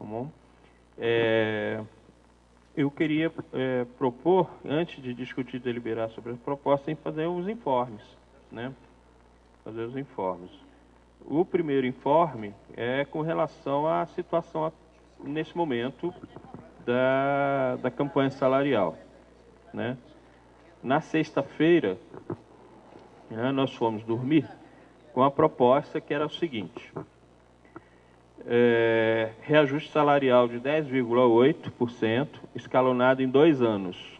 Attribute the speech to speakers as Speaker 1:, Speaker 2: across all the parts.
Speaker 1: Tá bom? Eu queria propor, antes de discutir e deliberar sobre a proposta, em fazer os informes, né? Fazer os informes. O primeiro informe é com relação à situação nesse momento da campanha salarial, né? Na sexta-feira, né, nós fomos dormir com a proposta que era o seguinte: reajuste salarial de 10,8%, escalonado em 2 anos,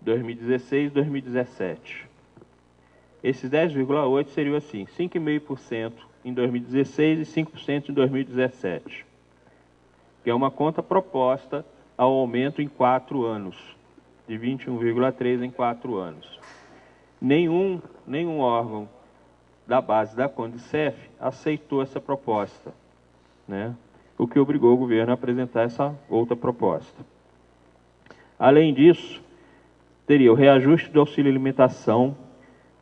Speaker 1: 2016 e 2017. Esses 10,8% seriam assim, 5,5% em 2016 e 5% em 2017, que é uma conta proposta ao aumento em 4 anos, de 21,3% em 4 anos. Nenhum órgão da base da Condicef aceitou essa proposta, né? O que obrigou o governo a apresentar essa outra proposta. Além disso, teria o reajuste do auxílio alimentação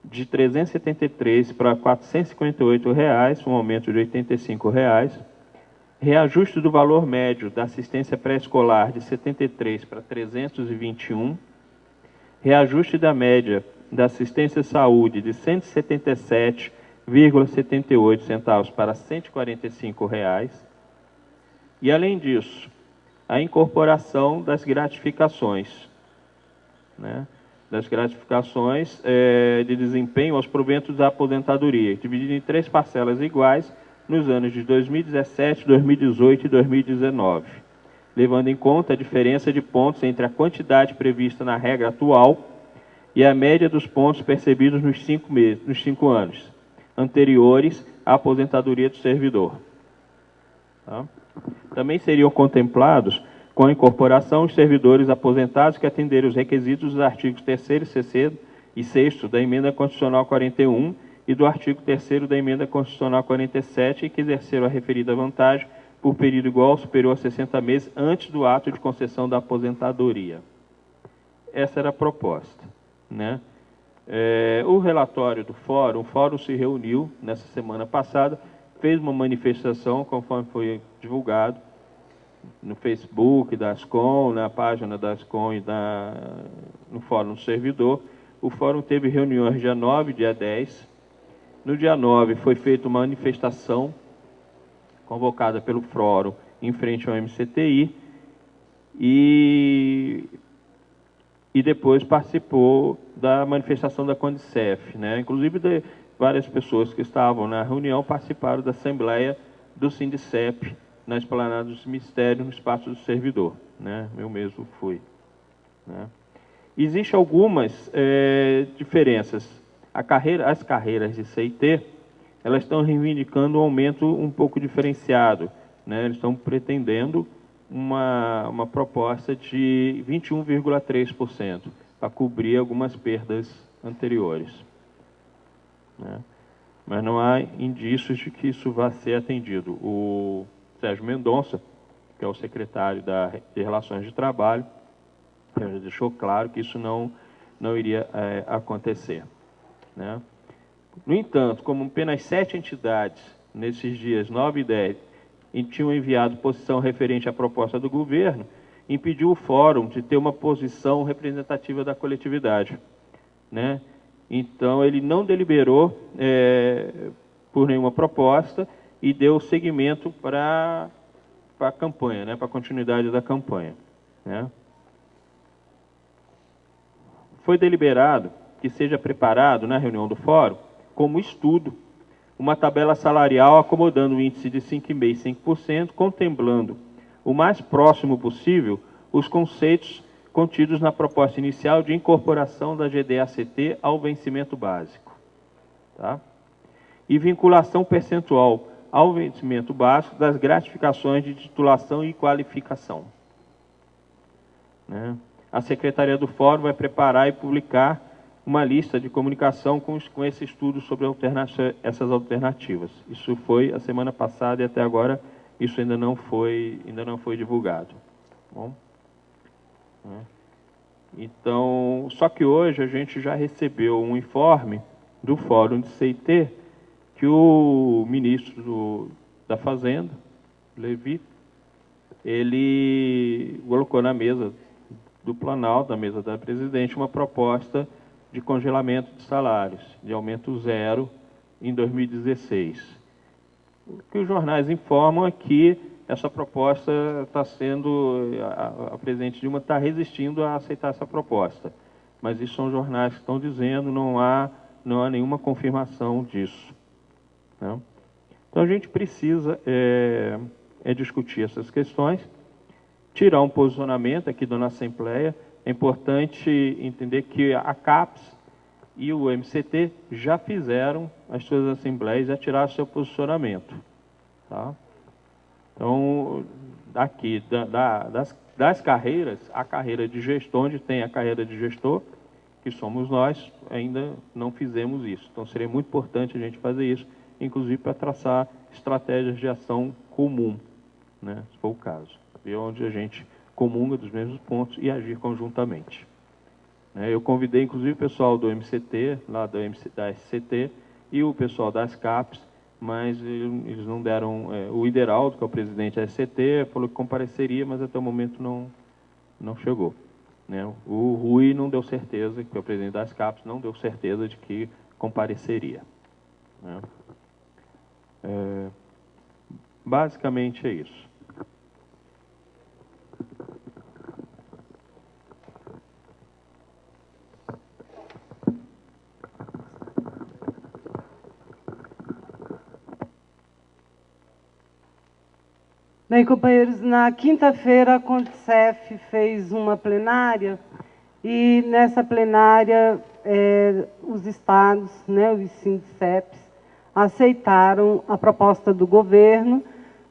Speaker 1: de R$ 373 para R$ 458, um aumento de R$ 85, reajuste do valor médio da assistência pré-escolar de R$ 73 para R$ 321, reajuste da média da assistência à saúde de R$ 177,78 para R$ 145, e, além disso, a incorporação das gratificações, né? Das gratificações de desempenho aos proventos da aposentadoria, dividido em 3 parcelas iguais nos anos de 2017, 2018 e 2019, levando em conta a diferença de pontos entre a quantidade prevista na regra atual e a média dos pontos percebidos nos 5 anos anteriores à aposentadoria do servidor. Tá? Também seriam contemplados com a incorporação os servidores aposentados que atenderem os requisitos dos artigos 3º, 6º e 6º da Emenda Constitucional 41 e do artigo 3º da Emenda Constitucional 47 e que exerceram a referida vantagem por período igual ou superior a 60 meses antes do ato de concessão da aposentadoria. Essa era a proposta, né? O relatório do fórum, o fórum se reuniu nessa semana passada, fez uma manifestação, conforme foi divulgado, no Facebook da Ascom, na página da Ascom e no Fórum do Servidor. O Fórum teve reuniões dia 9 e dia 10. No dia 9 foi feita uma manifestação convocada pelo Fórum em frente ao MCTI e depois participou da manifestação da Condicef, né? Inclusive várias pessoas que estavam na reunião participaram da Assembleia do Sindicep, na esplanada dos Ministérios, no Espaço do Servidor, né? Eu mesmo fui, né? Existem algumas diferenças. As carreiras de CIT, elas estão reivindicando um aumento um pouco diferenciado, né? Eles estão pretendendo uma proposta de 21,3% para cobrir algumas perdas anteriores, né? Mas não há indícios de que isso vá ser atendido. O Sérgio Mendonça, que é o secretário de Relações de Trabalho, já deixou claro que isso não iria acontecer, né? No entanto, como apenas 7 entidades, nesses dias 9 e 10, tinham enviado posição referente à proposta do governo, impediu o fórum de ter uma posição representativa da coletividade, né? Então, ele não deliberou por nenhuma proposta e deu seguimento para a campanha, né, para a continuidade da campanha, né? Foi deliberado que seja preparado na reunião do fórum, como estudo, uma tabela salarial acomodando o índice de 5,5% e 5%, contemplando o mais próximo possível os conceitos contidos na proposta inicial de incorporação da GDACT ao vencimento básico, tá? E vinculação percentual ao vencimento básico das gratificações de titulação e qualificação, né? A Secretaria do Fórum vai preparar e publicar uma lista de comunicação com esse estudo sobre essas alternativas. Isso foi a semana passada e até agora isso ainda não foi divulgado. Bom, né? Então, só que hoje a gente já recebeu um informe do Fórum de CIT que o ministro da Fazenda, Levi, ele colocou na mesa do Planalto, na mesa da presidente, uma proposta de congelamento de salários, de aumento zero em 2016. O que os jornais informam é que essa proposta está sendo, a presidente Dilma está resistindo a aceitar essa proposta. Mas isso são jornais que estão dizendo, não há nenhuma confirmação disso, né? Então a gente precisa discutir essas questões, tirar um posicionamento aqui da nossa Assembleia. É importante entender que a CAPES e o MCT já fizeram as suas assembleias, já tiraram seu posicionamento, tá? Então, aqui, das carreiras, a carreira de gestor, onde tem a carreira de gestor, que somos nós, ainda não fizemos isso. Então, seria muito importante a gente fazer isso, inclusive para traçar estratégias de ação comum, né, se for o caso. Ver onde a gente comunga dos mesmos pontos e agir conjuntamente. Eu convidei, inclusive, o pessoal do MCT, lá da SCT, e o pessoal das CAPES, mas eles não deram... o Ideraldo, que é o presidente da SCT, falou que compareceria, mas até o momento não chegou, né? O Rui não deu certeza, que é o presidente das CAPES, não deu certeza de que compareceria, né? Basicamente é isso.
Speaker 2: Bem, companheiros, na quinta-feira a CONDCEF fez uma plenária e nessa plenária os estados, né, os SINDCEPs, aceitaram a proposta do governo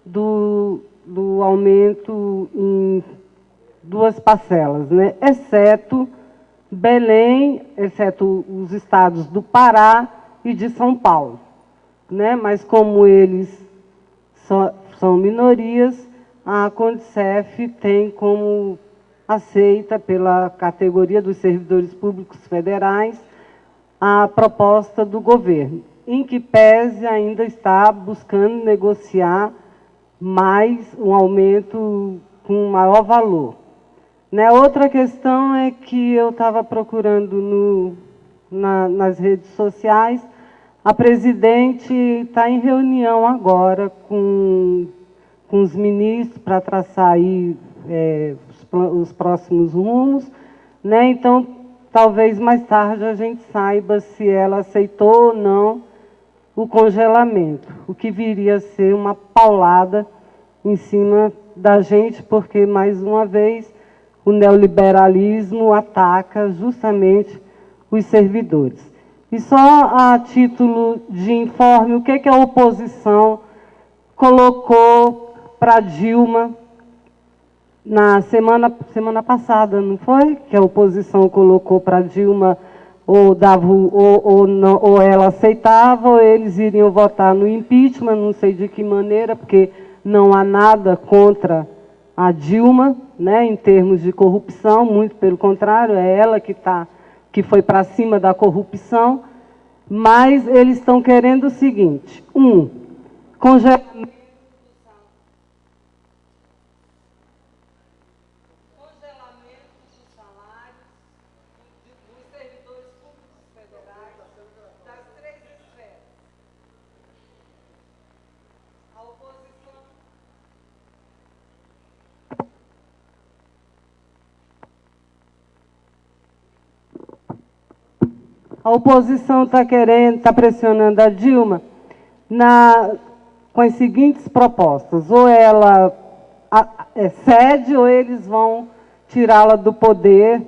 Speaker 2: do aumento em duas parcelas, né, exceto Belém, exceto os estados do Pará e de São Paulo, né, mas como eles são minorias, a CONDCEF tem como aceita pela categoria dos servidores públicos federais a proposta do governo, em que pese ainda está buscando negociar mais um aumento com maior valor. Né? Outra questão é que eu estava procurando nas redes sociais. A presidente está em reunião agora com os ministros para traçar aí, os próximos rumos, né? Então, talvez mais tarde a gente saiba se ela aceitou ou não o congelamento, o que viria a ser uma paulada em cima da gente, porque, mais uma vez, o neoliberalismo ataca justamente os servidores. E só a título de informe, o que a oposição colocou para Dilma na semana passada, não foi? Que a oposição colocou para Dilma, ou ela aceitava, ou eles iriam votar no impeachment, não sei de que maneira, porque não há nada contra a Dilma, né, em termos de corrupção, muito pelo contrário, é ela que foi para cima da corrupção, mas eles estão querendo o seguinte: congelamento dos salários dos servidores públicos federais das três esferas. A oposição... A oposição está pressionando a Dilma com as seguintes propostas: ou ela cede, ou eles vão tirá-la do poder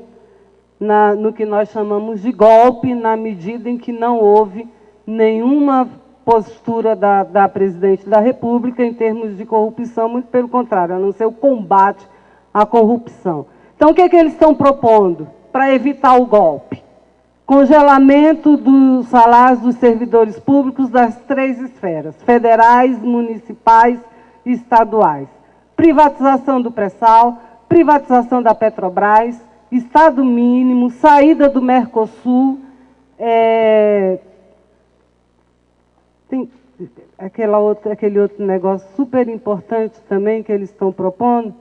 Speaker 2: no que nós chamamos de golpe, na medida em que não houve nenhuma postura da presidente da República em termos de corrupção, muito pelo contrário, a não ser o combate à corrupção. Então, o que eles estão propondo para evitar o golpe? Congelamento dos salários dos servidores públicos das três esferas, federais, municipais e estaduais. Privatização do pré-sal, privatização da Petrobras, Estado mínimo, saída do Mercosul, aquele outro negócio super importante também que eles estão propondo.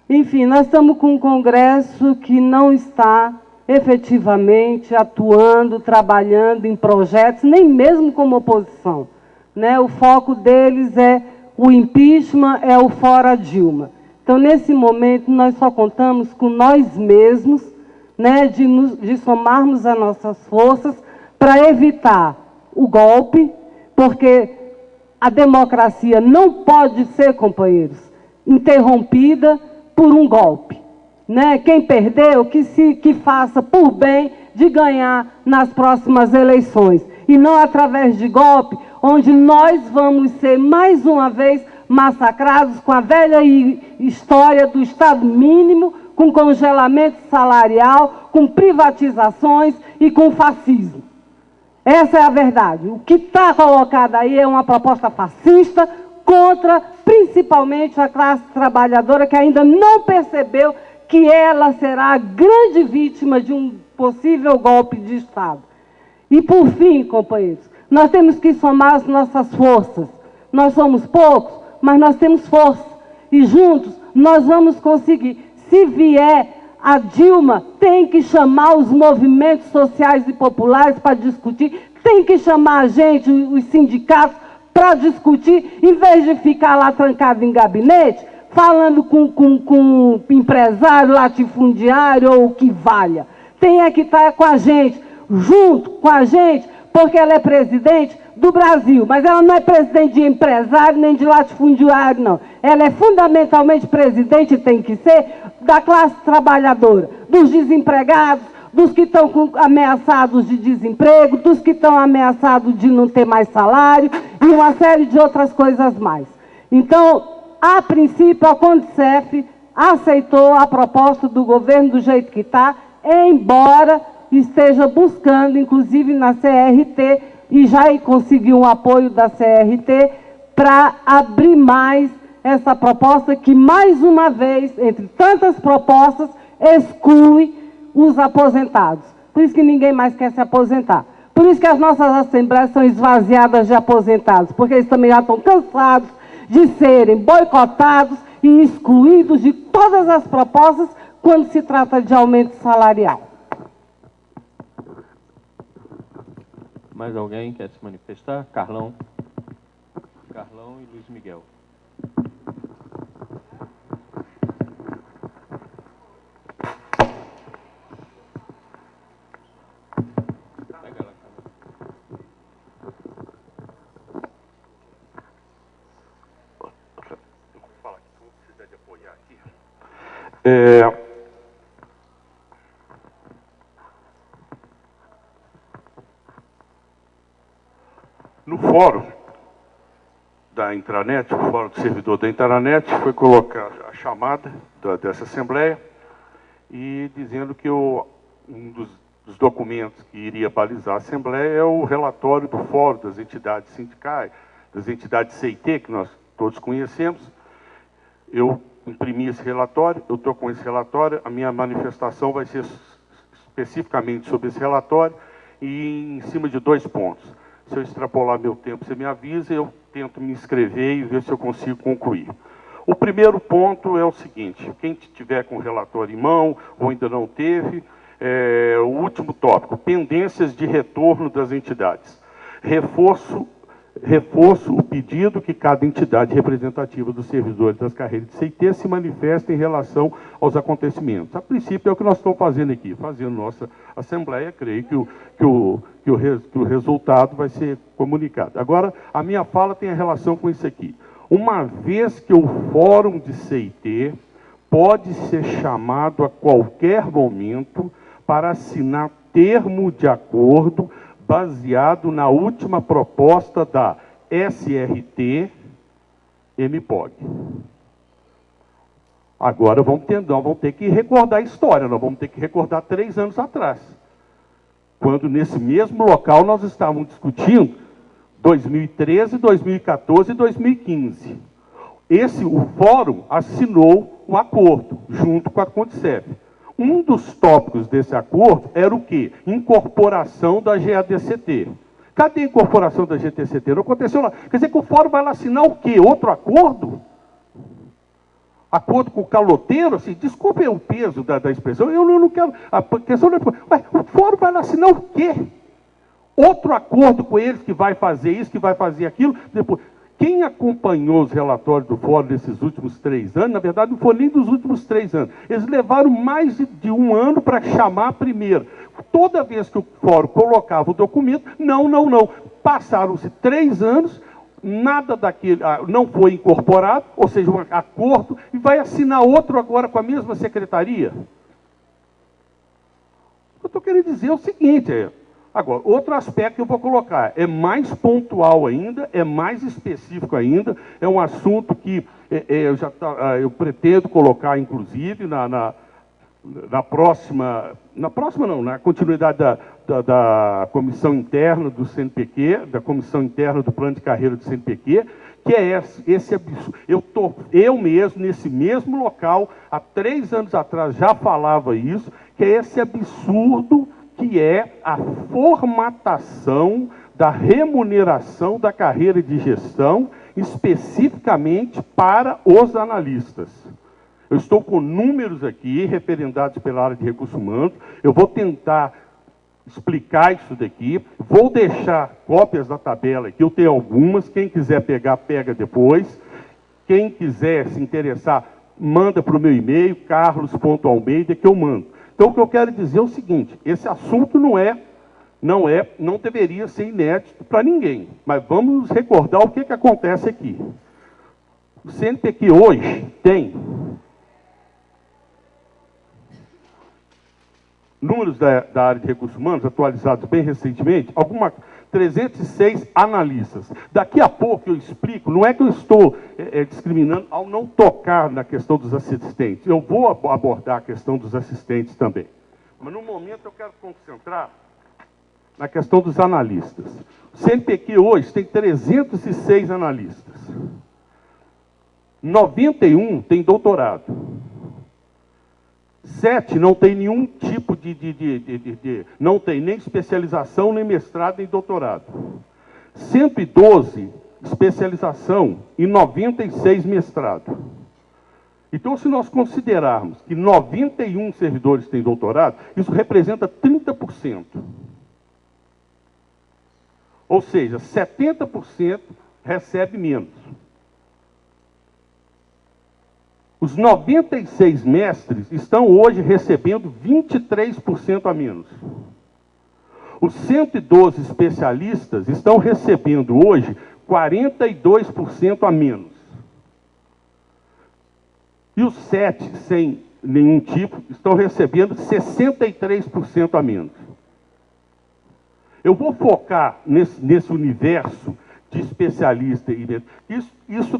Speaker 2: Enfim, nós estamos com um Congresso que não está efetivamente atuando, trabalhando em projetos, nem mesmo como oposição, né? O foco deles é o impeachment, é o fora Dilma. Então, nesse momento, nós só contamos com nós mesmos, né, de somarmos as nossas forças para evitar o golpe, porque a democracia não pode ser, companheiros, interrompida por um golpe, né? Quem perdeu, que faça por bem de ganhar nas próximas eleições, e não através de golpe, onde nós vamos ser, mais uma vez, massacrados com a velha história do Estado mínimo, com congelamento salarial, com privatizações e com fascismo. Essa é a verdade. O que está colocado aí é uma proposta fascista contra, principalmente, a classe trabalhadora, que ainda não percebeu que ela será a grande vítima de um possível golpe de Estado. E, por fim, companheiros, nós temos que somar as nossas forças. Nós somos poucos, mas nós temos força. E, juntos, nós vamos conseguir. Se vier a Dilma, tem que chamar os movimentos sociais e populares para discutir, tem que chamar a gente, os sindicatos, para discutir, em vez de ficar lá trancado em gabinete, falando com empresário, latifundiário ou o que valha. Tem que estar com a gente, junto com a gente, porque ela é presidente do Brasil, mas ela não é presidente de empresário nem de latifundiário, não. Ela é fundamentalmente presidente, tem que ser, da classe trabalhadora, dos desempregados, dos que estão ameaçados de desemprego, dos que estão ameaçados de não ter mais salário e uma série de outras coisas mais. Então, a princípio, a Condicef aceitou a proposta do governo do jeito que está, embora esteja buscando, inclusive na CRT, e já conseguiu um apoio da CRT, para abrir mais essa proposta que, mais uma vez, entre tantas propostas, exclui os aposentados. Por isso que ninguém mais quer se aposentar. Por isso que as nossas assembleias são esvaziadas de aposentados, porque eles também já estão cansados de serem boicotados e excluídos de todas as propostas quando se trata de aumento salarial.
Speaker 1: Mais alguém quer se manifestar? Carlão e Luiz Miguel.
Speaker 3: No fórum da intranet, o fórum do servidor da intranet, foi colocada a chamada dessa assembleia e dizendo que um dos documentos que iria balizar a assembleia é o relatório do fórum das entidades sindicais, das entidades CIT, que nós todos conhecemos. Eu imprimi esse relatório, eu estou com esse relatório, a minha manifestação vai ser especificamente sobre esse relatório e em cima de 2 pontos. Se eu extrapolar meu tempo, você me avisa, eu tento me inscrever e ver se eu consigo concluir. O primeiro ponto é o seguinte: quem tiver com o relatório em mão ou ainda não teve, o último tópico, pendências de retorno das entidades. Reforço o pedido que cada entidade representativa dos servidores das carreiras de CIT se manifeste em relação aos acontecimentos. A princípio é o que nós estamos fazendo aqui, fazendo nossa assembleia, creio que o resultado vai ser comunicado. Agora, a minha fala tem a relação com isso aqui. Uma vez que o fórum de CIT pode ser chamado a qualquer momento para assinar termo de acordo baseado na última proposta da SRT MPOG. Agora nós vamos ter que recordar a história, nós vamos ter que recordar 3 anos atrás, quando nesse mesmo local nós estávamos discutindo 2013, 2014 e 2015. O fórum assinou um acordo junto com a Condicef. Um dos tópicos desse acordo era o quê? Incorporação da GADCT. Cadê a incorporação da GTCT? Não aconteceu lá. Quer dizer que o fórum vai lá assinar o quê? Outro acordo? Acordo com o caloteiro? Assim, desculpe o peso da expressão, eu não quero... A questão não é... Mas o fórum vai lá assinar o quê? Outro acordo com eles que vai fazer isso, que vai fazer aquilo. Depois, quem acompanhou os relatórios do fórum nesses últimos 3 anos, na verdade não foi nem dos últimos 3 anos, eles levaram mais de 1 ano para chamar a primeira. Toda vez que o fórum colocava o documento, não. Passaram-se 3 anos, nada daquele não foi incorporado, ou seja, um acordo, e vai assinar outro agora com a mesma secretaria. O que eu estou querendo dizer é o seguinte, agora, outro aspecto que eu vou colocar, é mais pontual ainda, é mais específico ainda, é um assunto que eu pretendo colocar, inclusive, na continuidade da comissão interna do CNPq, da comissão interna do plano de carreira do CNPq, que é esse absurdo. Eu mesmo, nesse mesmo local, há 3 anos atrás, já falava isso, que é esse absurdo que é a formatação da remuneração da carreira de gestão, especificamente para os analistas. Eu estou com números aqui, referendados pela área de recursos humanos, eu vou tentar explicar isso daqui, vou deixar cópias da tabela aqui, eu tenho algumas, quem quiser pegar, pega depois, quem quiser se interessar, manda para o meu e-mail, carlos.almeida, que eu mando. Então, o que eu quero dizer é o seguinte, esse assunto não deveria ser inédito para ninguém, mas vamos recordar o que acontece aqui. O CNPq hoje tem números da área de recursos humanos, atualizados bem recentemente, 306 analistas. Daqui a pouco eu explico, não é que eu estou discriminando ao não tocar na questão dos assistentes. Eu vou abordar a questão dos assistentes também. Mas, no momento, eu quero concentrar na questão dos analistas. O CNPq hoje tem 306 analistas. 91 tem doutorado. 7 não tem nenhum tipo não tem nem especialização, nem mestrado, nem doutorado. 112 especialização e 96 mestrado. Então, se nós considerarmos que 91 servidores têm doutorado, isso representa 30%. Ou seja, 70% recebe menos. Os 96 mestres estão hoje recebendo 23% a menos. Os 112 especialistas estão recebendo hoje 42% a menos. E os 7, sem nenhum tipo, estão recebendo 63% a menos. Eu vou focar nesse universo de especialista. Isso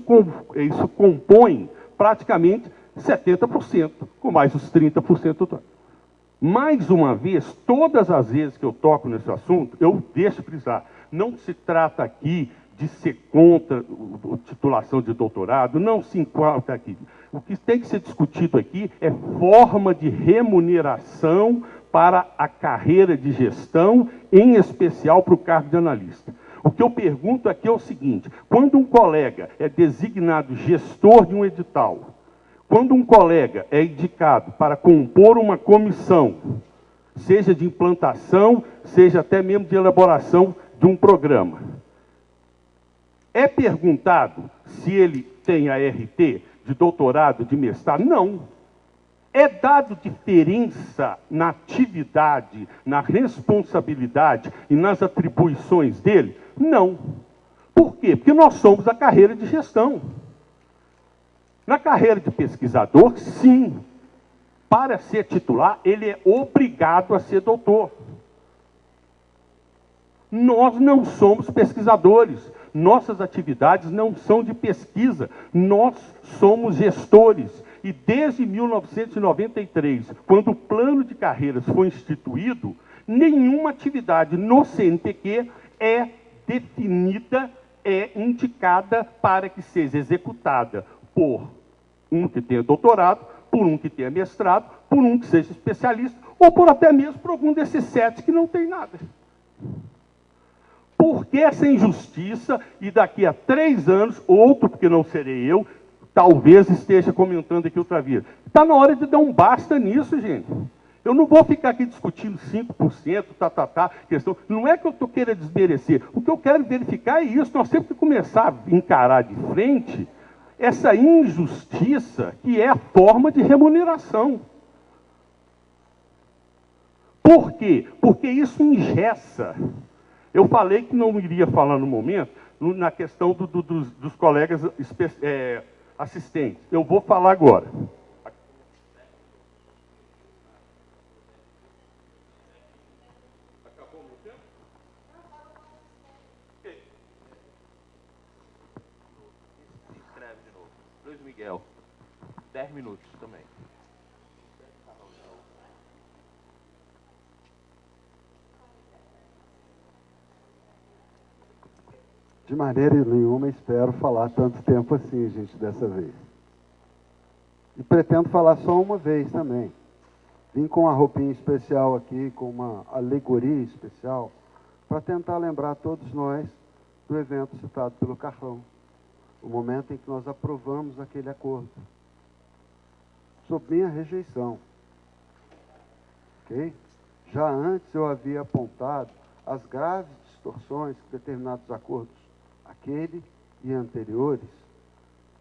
Speaker 3: compõe praticamente 70%, com mais os 30%. Mais uma vez, todas as vezes que eu toco nesse assunto, eu deixo frisar, não se trata aqui de ser contra a titulação de doutorado, não se enquadra aqui. O que tem que ser discutido aqui é forma de remuneração para a carreira de gestão, em especial para o cargo de analista. O que eu pergunto aqui é o seguinte, quando um colega é designado gestor de um edital, quando um colega é indicado para compor uma comissão, seja de implantação, seja até mesmo de elaboração de um programa, é perguntado se ele tem a RT de doutorado, de mestrado? Não. É dado diferença na atividade, na responsabilidade e nas atribuições dele? Não. Por quê? Porque nós somos a carreira de gestão. Na carreira de pesquisador, sim. Para ser titular, ele é obrigado a ser doutor. Nós não somos pesquisadores. Nossas atividades não são de pesquisa. Nós somos gestores. E desde 1993, quando o plano de carreiras foi instituído, nenhuma atividade no CNPq é definida, é indicada para que seja executada por um que tenha doutorado, por um que tenha mestrado, por um que seja especialista, ou por até mesmo por algum desses 7 que não tem nada. Por que essa injustiça? E daqui a 3 anos, outro, porque não serei eu, talvez esteja comentando aqui outra vez. Está na hora de dar um basta nisso, gente. Eu não vou ficar aqui discutindo 5%, questão. Não é que eu estou querendo desmerecer. O que eu quero verificar é isso. Nós temos que começar a encarar de frente essa injustiça que é a forma de remuneração. Por quê? Porque isso engessa. Eu falei que não iria falar no momento, na questão dos colegas assistentes. Eu vou falar agora. Acabou o meu tempo? Ok. Se inscreve de novo. Luiz Miguel. 10 minutos também.
Speaker 4: De maneira nenhuma espero falar tanto tempo assim, gente, dessa vez. E pretendo falar só uma vez também. Vim com uma roupinha especial aqui, com uma alegoria especial, para tentar lembrar todos nós do evento citado pelo Carlão. O momento em que nós aprovamos aquele acordo. Sob minha rejeição. Ok? Já antes eu havia apontado as graves distorções que determinados acordos, aquele e anteriores,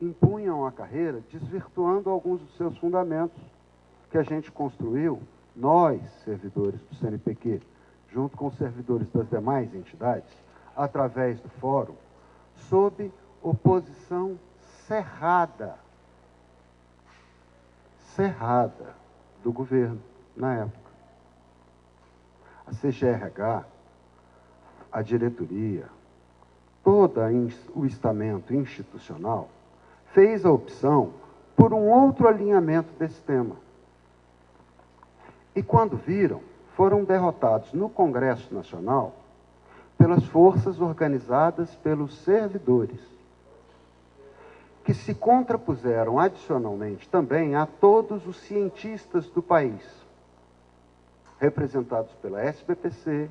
Speaker 4: impunham à carreira, desvirtuando alguns dos seus fundamentos que a gente construiu, nós, servidores do CNPq, junto com os servidores das demais entidades, através do fórum, sob oposição cerrada do governo, na época. A CGRH, a diretoria, todo o estamento institucional fez a opção por um outro alinhamento desse tema. E quando viram, foram derrotados no Congresso Nacional pelas forças organizadas pelos servidores, que se contrapuseram adicionalmente também a todos os cientistas do país, representados pela SBPC,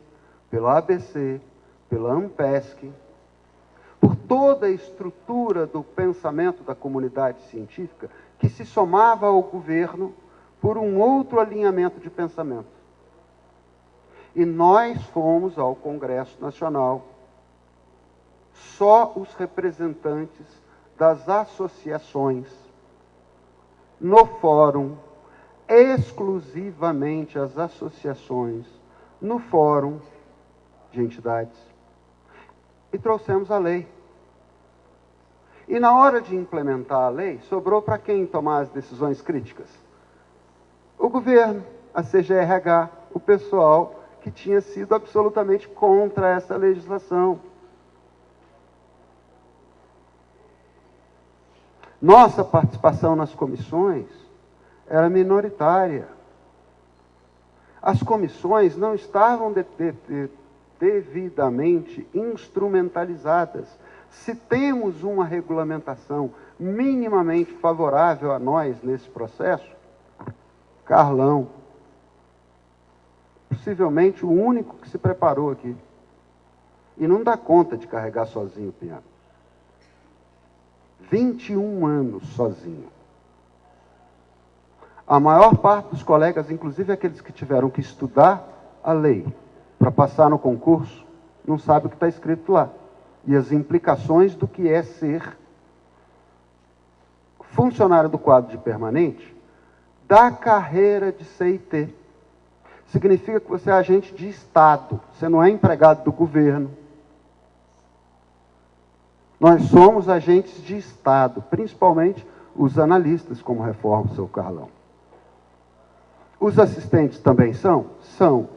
Speaker 4: pela ABC, pela ANPESC, por toda a estrutura do pensamento da comunidade científica que se somava ao governo por um outro alinhamento de pensamento. E nós fomos ao Congresso Nacional, só os representantes das associações, no fórum, exclusivamente as associações, no fórum de entidades, e trouxemos a lei. E na hora de implementar a lei, sobrou para quem tomar as decisões críticas? O governo, a CGRH, o pessoal que tinha sido absolutamente contra essa legislação. Nossa participação nas comissões era minoritária. As comissões não estavam devidamente instrumentalizadas. Se temos uma regulamentação minimamente favorável a nós nesse processo, Carlão, possivelmente o único que se preparou aqui, e não dá conta de carregar sozinho o piano. 21 anos sozinho. A maior parte dos colegas, inclusive aqueles que tiveram que estudar a lei para passar no concurso, não sabe o que está escrito lá. E as implicações do que é ser funcionário do quadro de permanente da carreira de CIT. Significa que você é agente de Estado, você não é empregado do governo. Nós somos agentes de Estado, principalmente os analistas, como reforma o seu Carlão. Os assistentes também são? São.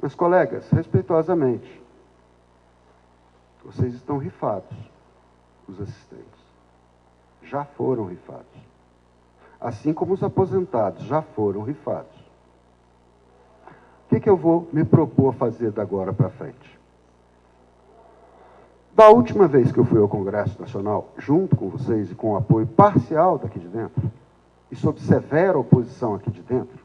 Speaker 4: Mas, colegas, respeitosamente, vocês estão rifados, os assistentes. Já foram rifados. Assim como os aposentados já foram rifados. O que eu vou me propor fazer da agora para frente? Da última vez que eu fui ao Congresso Nacional, junto com vocês e com o apoio parcial daqui de dentro, e sob severa oposição aqui de dentro,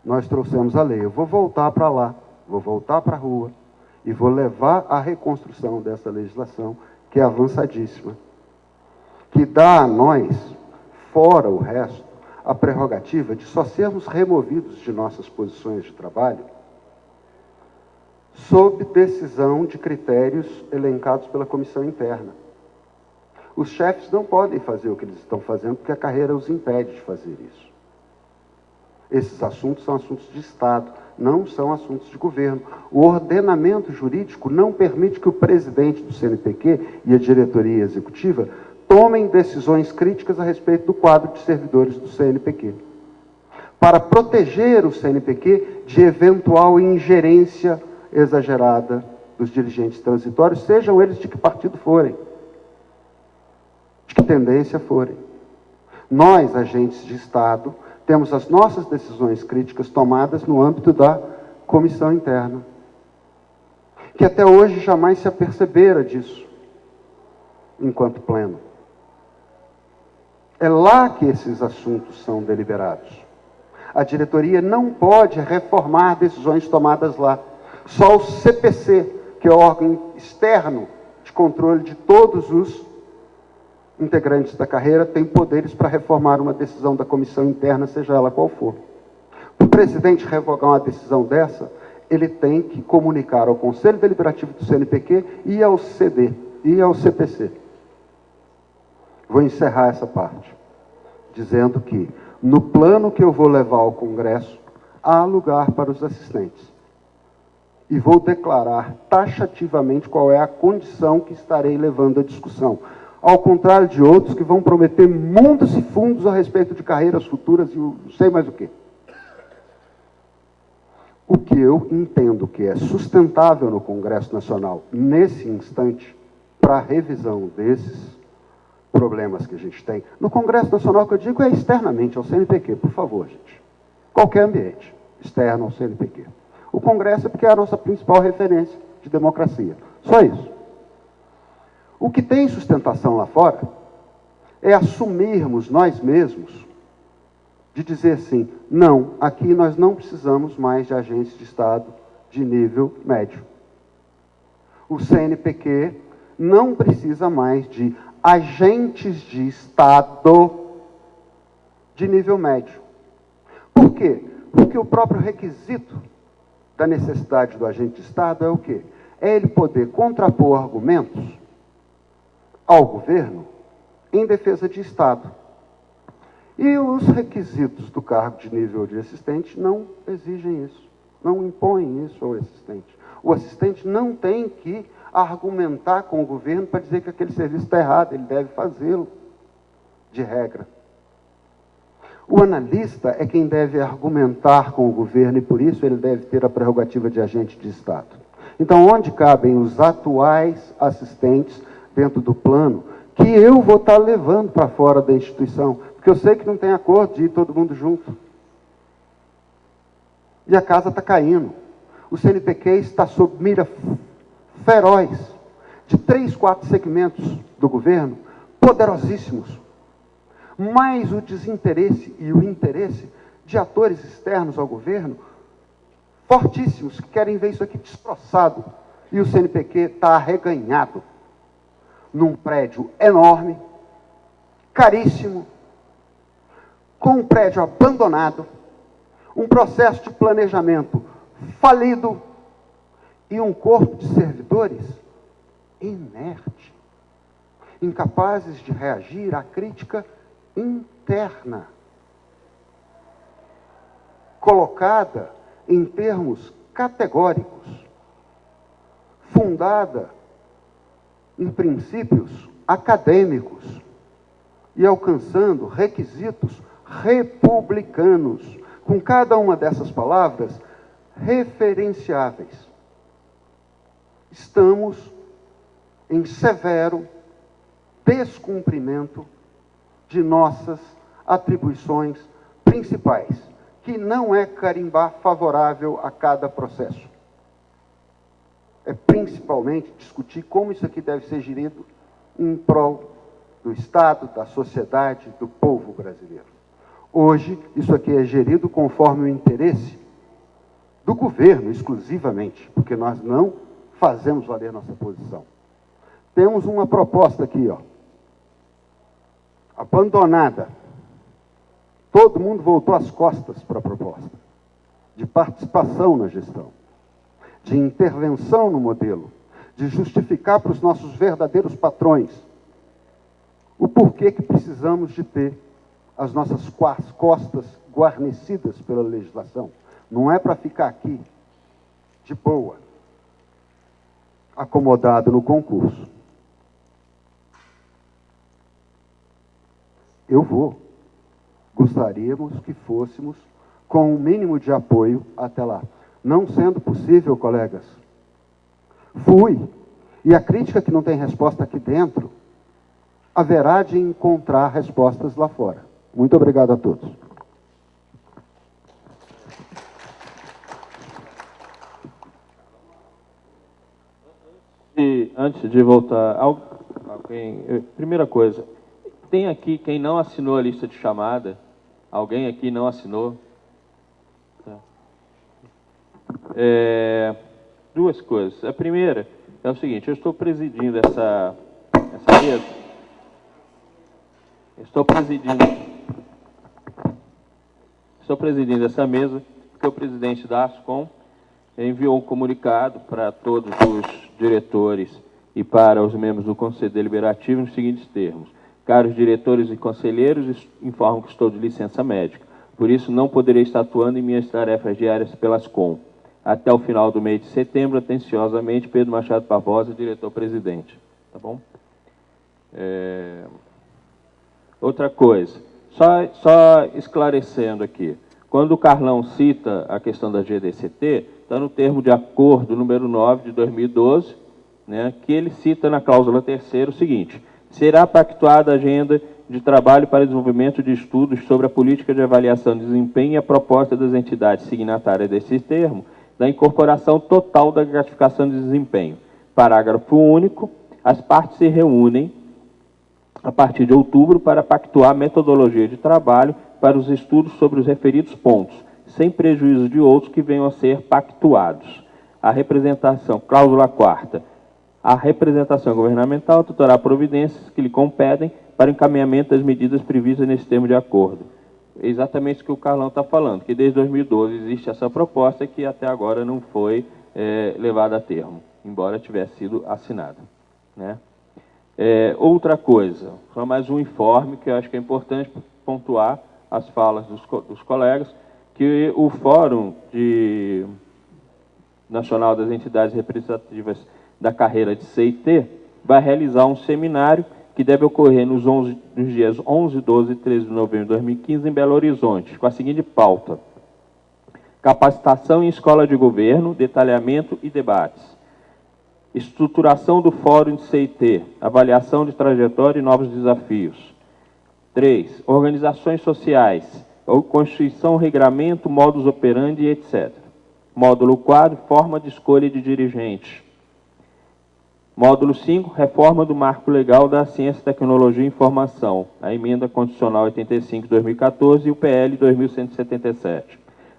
Speaker 4: nós trouxemos a lei. Eu vou voltar para lá, vou voltar para a rua, e vou levar à reconstrução dessa legislação, que é avançadíssima, que dá a nós, fora o resto, a prerrogativa de só sermos removidos de nossas posições de trabalho sob decisão de critérios elencados pela comissão interna. Os chefes não podem fazer o que eles estão fazendo porque a carreira os impede de fazer isso. Esses assuntos são assuntos de Estado, não são assuntos de governo. O ordenamento jurídico não permite que o presidente do CNPq e a diretoria executiva tomem decisões críticas a respeito do quadro de servidores do CNPq, para proteger o CNPq de eventual ingerência exagerada dos dirigentes transitórios, sejam eles de que partido forem, de que tendência forem. Nós, agentes de Estado, temos as nossas decisões críticas tomadas no âmbito da comissão interna, que até hoje jamais se apercebera disso, enquanto pleno. É lá que esses assuntos são deliberados. A diretoria não pode reformar decisões tomadas lá. Só o CPC, que é o órgão externo de controle de todos os integrantes da carreira, tem poderes para reformar uma decisão da comissão interna, seja ela qual for. Para o presidente revogar uma decisão dessa, ele tem que comunicar ao Conselho Deliberativo do CNPq e ao CD, e ao CPC. Vou encerrar essa parte, dizendo que, no plano que eu vou levar ao Congresso, há lugar para os assistentes. E vou declarar taxativamente qual é a condição que estarei levando à discussão. Ao contrário de outros que vão prometer mundos e fundos a respeito de carreiras futuras e não sei mais o quê. O que eu entendo que é sustentável no Congresso Nacional, nesse instante, para a revisão desses problemas que a gente tem. No Congresso Nacional, que eu digo, é externamente ao CNPq, por favor, gente. Qualquer ambiente externo ao CNPq. O Congresso é porque é a nossa principal referência de democracia. Só isso. O que tem sustentação lá fora é assumirmos nós mesmos de dizer assim, não, aqui nós não precisamos mais de agentes de Estado de nível médio. O CNPq não precisa mais de agentes de Estado de nível médio. Por quê? Porque o próprio requisito da necessidade do agente de Estado é o quê? É ele poder contrapor argumentos ao governo em defesa de Estado. E os requisitos do cargo de nível de assistente não exigem isso, não impõem isso ao assistente. O assistente não tem que argumentar com o governo para dizer que aquele serviço está errado, ele deve fazê-lo, de regra. O analista é quem deve argumentar com o governo e, por isso, ele deve ter a prerrogativa de agente de Estado. Então, onde cabem os atuais assistentes dentro do plano, que eu vou estar levando para fora da instituição, porque eu sei que não tem acordo de ir todo mundo junto. E a casa está caindo. O CNPq está sob mira feroz de 3, 4 segmentos do governo, poderosíssimos, mais o desinteresse e o interesse de atores externos ao governo, fortíssimos, que querem ver isso aqui destroçado. E o CNPq está arreganhado num prédio enorme, caríssimo, com um prédio abandonado, um processo de planejamento falido e um corpo de servidores inerte, incapazes de reagir à crítica interna, colocada em termos categóricos, fundada em princípios acadêmicos e alcançando requisitos republicanos, com cada uma dessas palavras referenciáveis. Estamos em severo descumprimento de nossas atribuições principais, que não é carimbar favorável a cada processo. É principalmente discutir como isso aqui deve ser gerido em prol do Estado, da sociedade, do povo brasileiro. Hoje, isso aqui é gerido conforme o interesse do governo, exclusivamente, porque nós não fazemos valer nossa posição. Temos uma proposta aqui, ó, abandonada. Todo mundo voltou as costas para a proposta, de participação na gestão, de intervenção no modelo, de justificar para os nossos verdadeiros patrões o porquê que precisamos de ter as nossas costas guarnecidas pela legislação. Não é para ficar aqui, de boa, acomodado no concurso. Eu vou. Gostaríamos que fôssemos com um mínimo de apoio até lá. Não sendo possível, colegas, fui. E a crítica que não tem resposta aqui dentro, haverá de encontrar respostas lá fora. Muito obrigado a todos.
Speaker 1: E antes de voltar, primeira coisa, tem aqui quem não assinou a lista de chamada? Alguém aqui não assinou? Tá. Duas coisas. A primeira é o seguinte, eu estou presidindo essa mesa. Estou presidindo essa mesa porque o presidente da ASCOM enviou um comunicado para todos os diretores e para os membros do Conselho Deliberativo nos seguintes termos. Caros diretores e conselheiros, informo que estou de licença médica. Por isso, não poderei estar atuando em minhas tarefas diárias pelas COM. Até o final do mês de setembro, atenciosamente, Pedro Machado Barbosa, diretor-presidente. Tá bom? Outra coisa, só esclarecendo aqui. Quando o Carlão cita a questão da GDCT, está no termo de acordo número 9 de 2012, né, que ele cita na cláusula 3ª o seguinte: será pactuada a agenda de trabalho para desenvolvimento de estudos sobre a política de avaliação de desempenho e a proposta das entidades signatárias desse termo, da incorporação total da gratificação de desempenho. Parágrafo único, as partes se reúnem a partir de outubro para pactuar a metodologia de trabalho para os estudos sobre os referidos pontos, sem prejuízo de outros que venham a ser pactuados. A representação, cláusula 4ª, a representação governamental tutorará providências que lhe competem para o encaminhamento das medidas previstas nesse termo de acordo. É exatamente o que o Carlão está falando, que desde 2012 existe essa proposta que até agora não foi levada a termo, embora tivesse sido assinada, né? Outra coisa, só mais um informe que eu acho que é importante pontuar as falas dos colegas, que o Fórum Nacional das Entidades Representativas da Carreira de CIT vai realizar um seminário que deve ocorrer nos dias 11, 12 e 13 de novembro de 2015 em Belo Horizonte, com a seguinte pauta: capacitação em escola de governo, detalhamento e debates. Estruturação do Fórum de CIT, avaliação de trajetória e novos desafios. 3. Organizações sociais, Constituição, regramento, modus operandi, etc. Módulo 4, forma de escolha de dirigente. Módulo 5, reforma do marco legal da ciência, tecnologia e informação, a emenda constitucional 85 de 2014 e o PL 2177.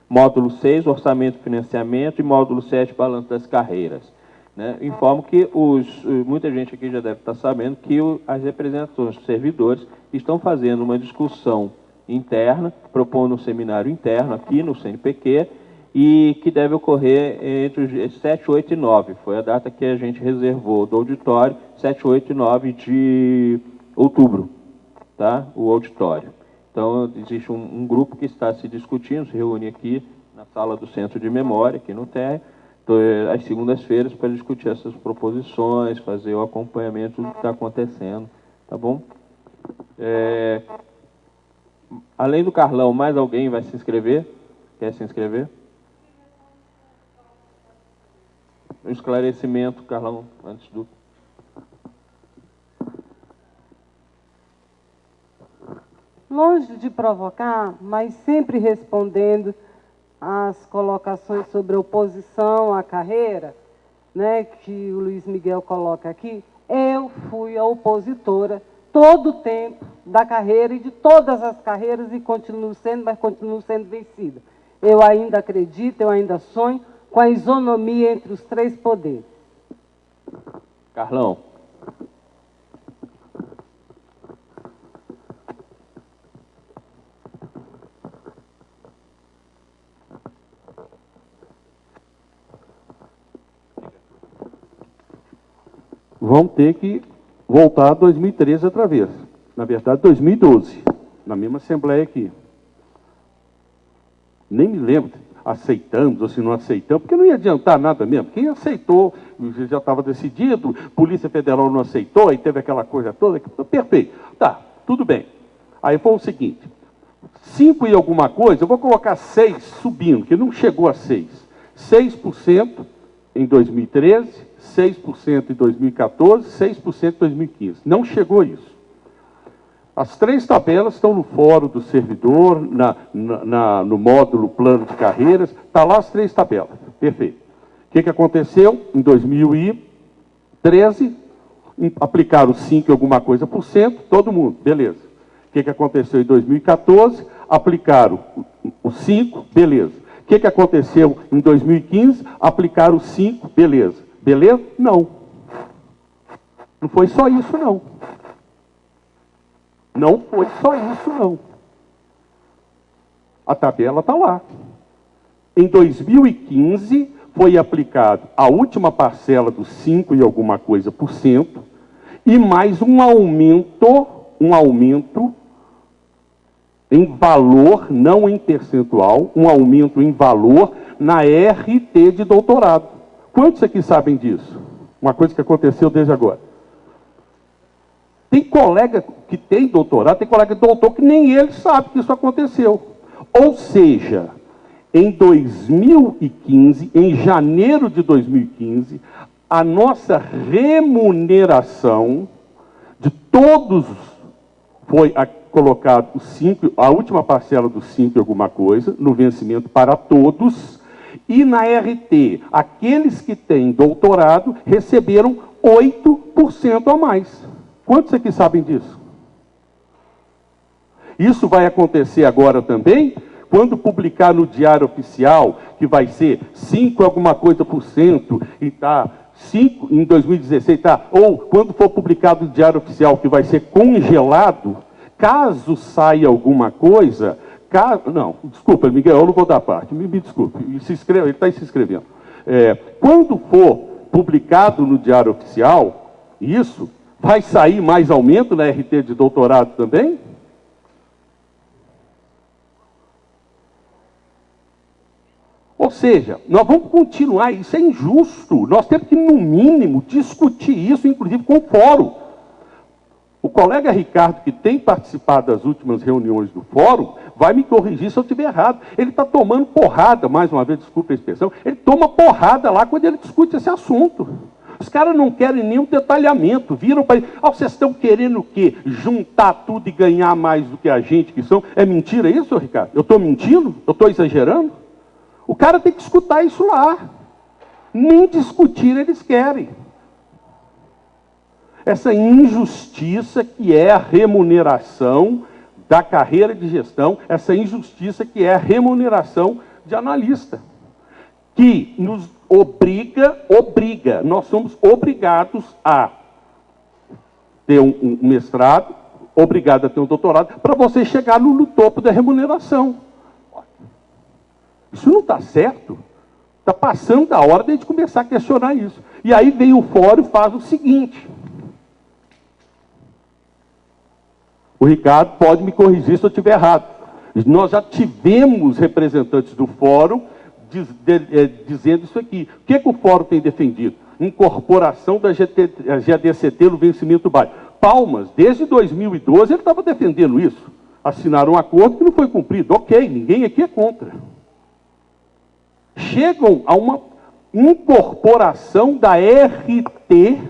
Speaker 1: Módulo 6, orçamento e financiamento, e módulo 7, balanço das carreiras. Né? Informo que muita gente aqui já deve estar sabendo que as representações dos servidores estão fazendo uma discussão interna, propondo um seminário interno aqui no CNPq, e que deve ocorrer entre os dias 7, 8 e 9. Foi a data que a gente reservou do auditório, 7, 8 e 9 de outubro, tá? O auditório. Então, existe um grupo que está se discutindo, se reúne aqui na sala do Centro de Memória, aqui no TR, às segundas-feiras, para discutir essas proposições, fazer o acompanhamento do que está acontecendo, tá bom? Além do Carlão, mais alguém vai se inscrever? Quer se inscrever? Um esclarecimento, Carlão, antes do...
Speaker 2: Longe de provocar, mas sempre respondendo às colocações sobre a oposição à carreira, né, que o Luiz Miguel coloca aqui, eu fui a opositora todo o tempo da carreira e de todas as carreiras e continuo sendo, mas continuo sendo vencida. Eu ainda acredito, eu ainda sonho com a isonomia entre os três poderes.
Speaker 1: Carlão.
Speaker 5: Vão ter que voltar a 2013 outra vez. Na verdade, 2012, na mesma Assembleia aqui. Nem me lembro, aceitamos ou se não aceitamos, porque não ia adiantar nada mesmo. Quem aceitou, já estava decidido, Polícia Federal não aceitou, e teve aquela coisa toda. Perfeito. Tá, tudo bem. Aí foi o seguinte, 5 e alguma coisa, eu vou colocar 6 subindo, que não chegou a 6. 6% em 2013, 6% em 2014, 6% em 2015. Não chegou a isso. As 3 tabelas estão no fórum do servidor, no módulo plano de carreiras, está lá as 3 tabelas. Perfeito. O que aconteceu? Em 2013, aplicaram 5 e alguma coisa por cento, todo mundo, beleza. O que aconteceu em 2014? Aplicaram os 5, beleza. O que aconteceu em 2015? Aplicaram os 5, beleza. Beleza? Não. Não foi só isso, não. Não foi só isso, não. A tabela está lá. Em 2015, foi aplicado a última parcela dos 5 e alguma coisa por cento, e mais um aumento em valor, não em percentual, um aumento em valor na RT de doutorado. Quantos aqui sabem disso? Uma coisa que aconteceu desde agora. Tem colega que tem doutorado, tem colega doutor que nem ele sabe que isso aconteceu. Ou seja, em 2015, em janeiro de 2015, a nossa remuneração de todos foi colocado a última parcela dos 5 e alguma coisa, no vencimento para todos, e na RT, aqueles que têm doutorado receberam 8% a mais. Quantos aqui sabem disso? Isso vai acontecer agora também, quando publicar no Diário Oficial, que vai ser 5 alguma coisa por cento, e tá 5 em 2016, tá? Ou quando for publicado no Diário Oficial, que vai ser congelado, caso saia alguma coisa, não, desculpa, Miguel, eu não vou dar parte, me desculpe, ele está se inscrevendo. Quando for publicado no Diário Oficial, isso, vai sair mais aumento na RT de doutorado também? Ou seja, nós vamos continuar, isso é injusto, nós temos que, no mínimo, discutir isso, inclusive com o fórum. O colega Ricardo, que tem participado das últimas reuniões do fórum, vai me corrigir se eu estiver errado. Ele está tomando porrada, mais uma vez, desculpa a expressão, ele toma porrada lá quando ele discute esse assunto. Os caras não querem nenhum detalhamento, viram para ele, vocês estão querendo o quê? Juntar tudo e ganhar mais do que a gente que são? É mentira isso, Ricardo? Eu estou mentindo? Eu estou exagerando? O cara tem que escutar isso lá. Nem discutir eles querem. Essa injustiça que é a remuneração da carreira de gestão, essa injustiça que é a remuneração de analista, que nos obriga, nós somos obrigados a ter um mestrado, obrigado a ter um doutorado, para você chegar no topo da remuneração. Isso não está certo. Está passando da hora de a gente começar a questionar isso. E aí vem o fórum e faz o seguinte. O Ricardo pode me corrigir se eu estiver errado. Nós já tivemos representantes do fórum dizendo isso aqui. O que o fórum tem defendido? Incorporação da GDCT no vencimento baixo. Palmas, desde 2012 ele estava defendendo isso. Assinaram um acordo que não foi cumprido. Ok, ninguém aqui é contra. Chegam a uma incorporação da RT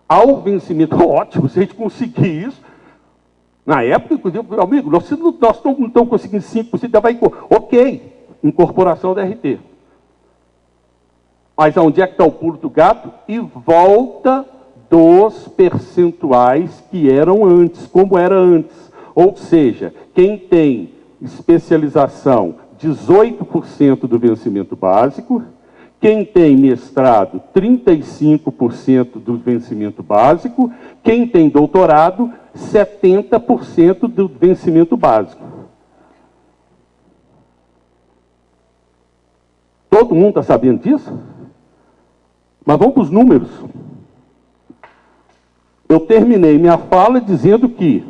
Speaker 5: ao vencimento. Ótimo, se a gente conseguir isso. Na época, inclusive, amigo, nós não estamos conseguindo 5%, vai ok, incorporação da RT. Mas onde é que está o pulo do gato? E volta dos percentuais que eram antes, como era antes. Ou seja, quem tem especialização 18% do vencimento básico, Quem tem mestrado, 35% do vencimento básico. Quem tem doutorado, 70% do vencimento básico. Todo mundo está sabendo disso? Mas vamos para os números. Eu terminei minha fala dizendo que...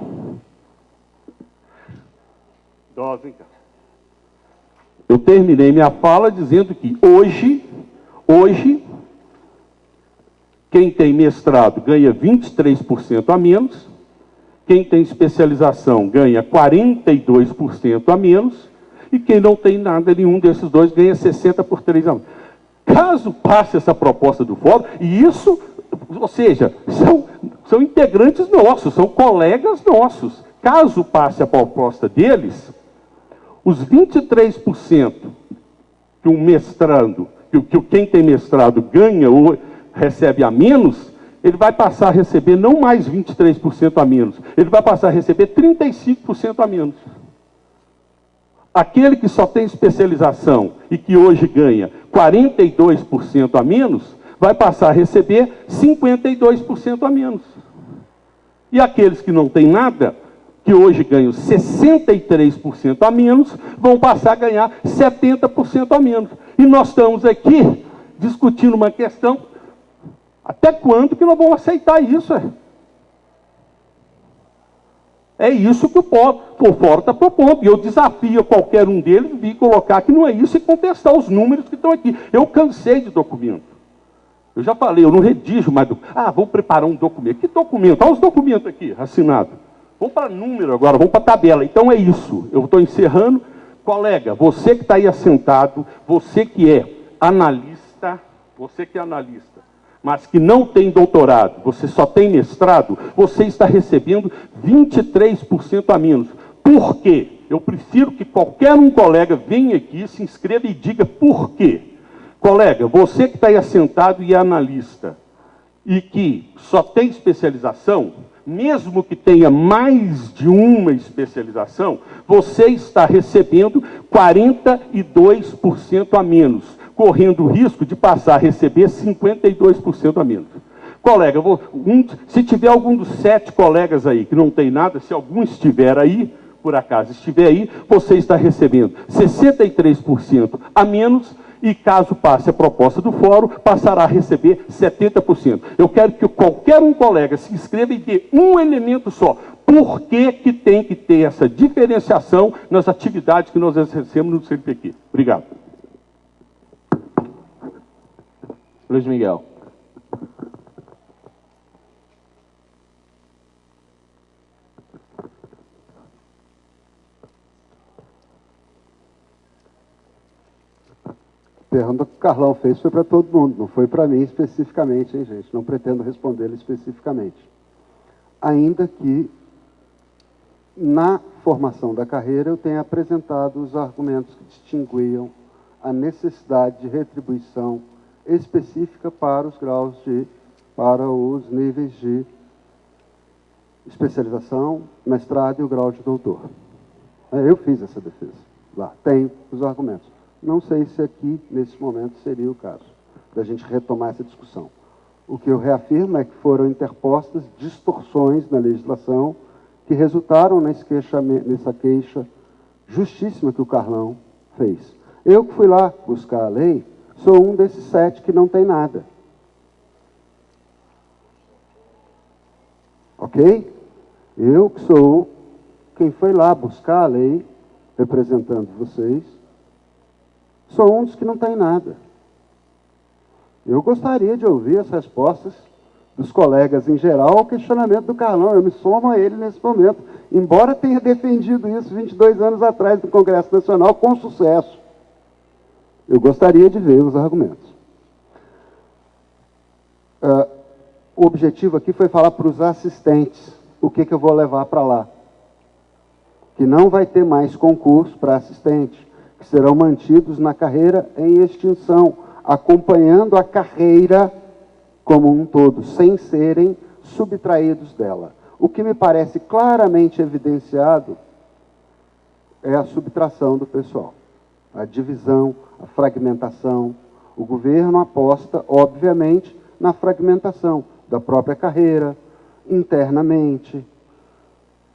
Speaker 5: Eu terminei minha fala dizendo que hoje, quem tem mestrado ganha 23% a menos, quem tem especialização ganha 42% a menos, e quem não tem nada, nenhum desses dois, ganha 60 por 3 a menos. Caso passe essa proposta do fórum, e isso, ou seja, são integrantes nossos, são colegas nossos. Caso passe a proposta deles, os 23% que um mestrando, que quem tem mestrado ganha ou recebe a menos, ele vai passar a receber não mais 23% a menos, ele vai passar a receber 35% a menos. Aquele que só tem especialização e que hoje ganha 42% a menos, vai passar a receber 52% a menos. E aqueles que não têm nada, que hoje ganham 63% a menos, vão passar a ganhar 70% a menos. E nós estamos aqui discutindo uma questão, até quando que nós vamos aceitar isso? É isso que o fórum está propondo. E eu desafio qualquer um deles vir colocar que não é isso e contestar os números que estão aqui. Eu cansei de documento. Eu já falei, eu não redijo mais. Vou preparar um documento. Que documento? Olha os documentos aqui, assinados. Vamos para número agora, vamos para tabela. Então é isso. Eu estou encerrando. Colega, você que está aí assentado, você que é analista, mas que não tem doutorado, você só tem mestrado, você está recebendo 23% a menos. Por quê? Eu prefiro que qualquer um colega venha aqui, se inscreva e diga por quê. Colega, você que está aí assentado e é analista, e que só tem especialização, mesmo que tenha mais de uma especialização, você está recebendo 42% a menos, correndo o risco de passar a receber 52% a menos. Colega, se tiver algum dos 7 colegas aí que não tem nada, se algum estiver aí, por acaso estiver aí, você está recebendo 63% a menos, e caso passe a proposta do fórum, passará a receber 70%. Eu quero que qualquer um colega se inscreva e dê um elemento só. Por que que tem que ter essa diferenciação nas atividades que nós exercemos no CNPq? Obrigado.
Speaker 6: Luiz Miguel.
Speaker 4: A pergunta que o Carlão fez foi para todo mundo, não foi para mim especificamente, hein, gente? Não pretendo responder-lhe especificamente. Ainda que, na formação da carreira, eu tenha apresentado os argumentos que distinguiam a necessidade de retribuição específica para os níveis de especialização, mestrado e o grau de doutor. Eu fiz essa defesa lá, tenho os argumentos. Não sei se aqui, nesse momento, seria o caso da gente retomar essa discussão. O que eu reafirmo é que foram interpostas distorções na legislação que resultaram nessa queixa justíssima que o Carlão fez. Eu que fui lá buscar a lei, sou um desses 7 que não tem nada. Ok? Eu que sou quem foi lá buscar a lei, representando vocês, sou um dos que não tem nada. Eu gostaria de ouvir as respostas dos colegas em geral ao questionamento do Carlão. Eu me somo a ele nesse momento, embora tenha defendido isso 22 anos atrás no Congresso Nacional com sucesso. Eu gostaria de ver os argumentos. O objetivo aqui foi falar para os assistentes o que eu vou levar para lá. Que não vai ter mais concurso para assistente, que serão mantidos na carreira em extinção, acompanhando a carreira como um todo, sem serem subtraídos dela. O que me parece claramente evidenciado é a subtração do pessoal, a divisão, a fragmentação, O governo aposta, obviamente, na fragmentação da própria carreira, internamente.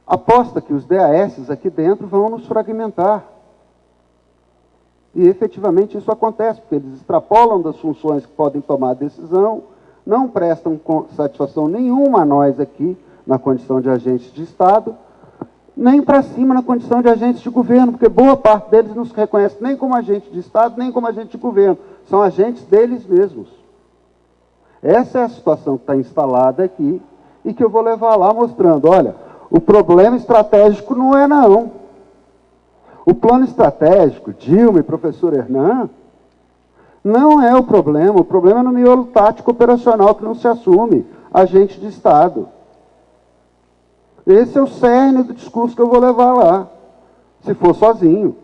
Speaker 4: Aposta que os DAS aqui dentro vão nos fragmentar. E, efetivamente, isso acontece, porque eles extrapolam das funções que podem tomar a decisão, não prestam satisfação nenhuma a nós aqui, na condição de agentes de Estado, nem para cima na condição de agentes de governo, porque boa parte deles não se reconhece nem como agente de Estado, nem como agente de governo. São agentes deles mesmos. Essa é a situação que está instalada aqui e que eu vou levar lá mostrando, olha, o problema estratégico não é não. O plano estratégico, Dilma e professor Hernan, não é o problema é no miolo tático operacional que não se assume, agente de Estado. Esse é o cerne do discurso que eu vou levar lá, se for sozinho.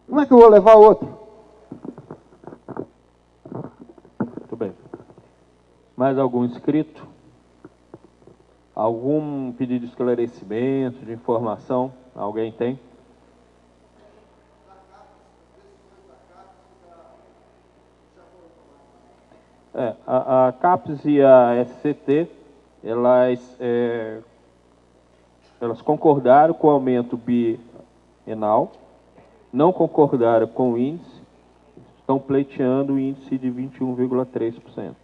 Speaker 4: Como é que eu vou levar outro?
Speaker 1: Muito bem. Mais algum inscrito? Algum pedido de esclarecimento, de informação? Alguém tem? A CAPES e a SCT, elas concordaram com o aumento bienal, não concordaram com o índice, estão pleiteando o índice de 21,3%.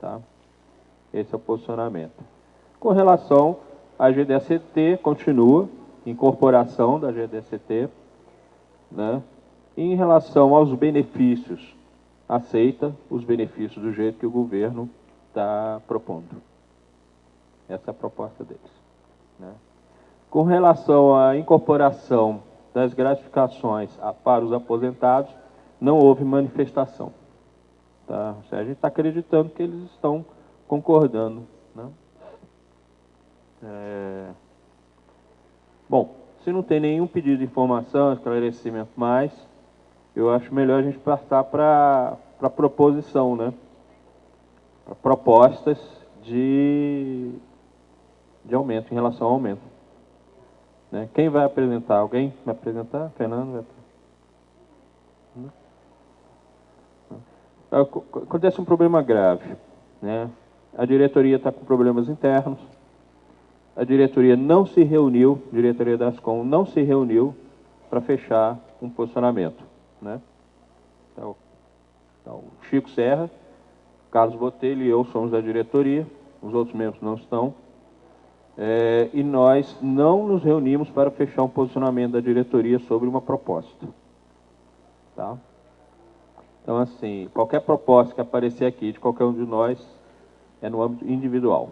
Speaker 1: Tá? Esse é o posicionamento. Com relação à GDST, continua, incorporação da GDST, né? E em relação aos benefícios, aceita os benefícios do jeito que o governo está propondo. Essa é a proposta deles. Né? Com relação à incorporação das gratificações para os aposentados, não houve manifestação. Tá? A gente está acreditando que eles estão concordando. Né? Bom, se não tem nenhum pedido de informação, esclarecimento mais, eu acho melhor a gente passar para a proposição, né? Pra propostas de aumento, em relação ao aumento. Né? Quem vai apresentar? Alguém vai apresentar? Fernando vai apresentar? Acontece um problema grave. Né? A diretoria está com problemas internos. A diretoria não se reuniu, a diretoria da Ascom não se reuniu para fechar um posicionamento. Né? Então, Chico Serra, Carlos Botelho e eu somos da diretoria, os outros membros não estão, e nós não nos reunimos para fechar um posicionamento da diretoria sobre uma proposta. Tá? Então, assim, qualquer proposta que aparecer aqui de qualquer um de nós é no âmbito individual.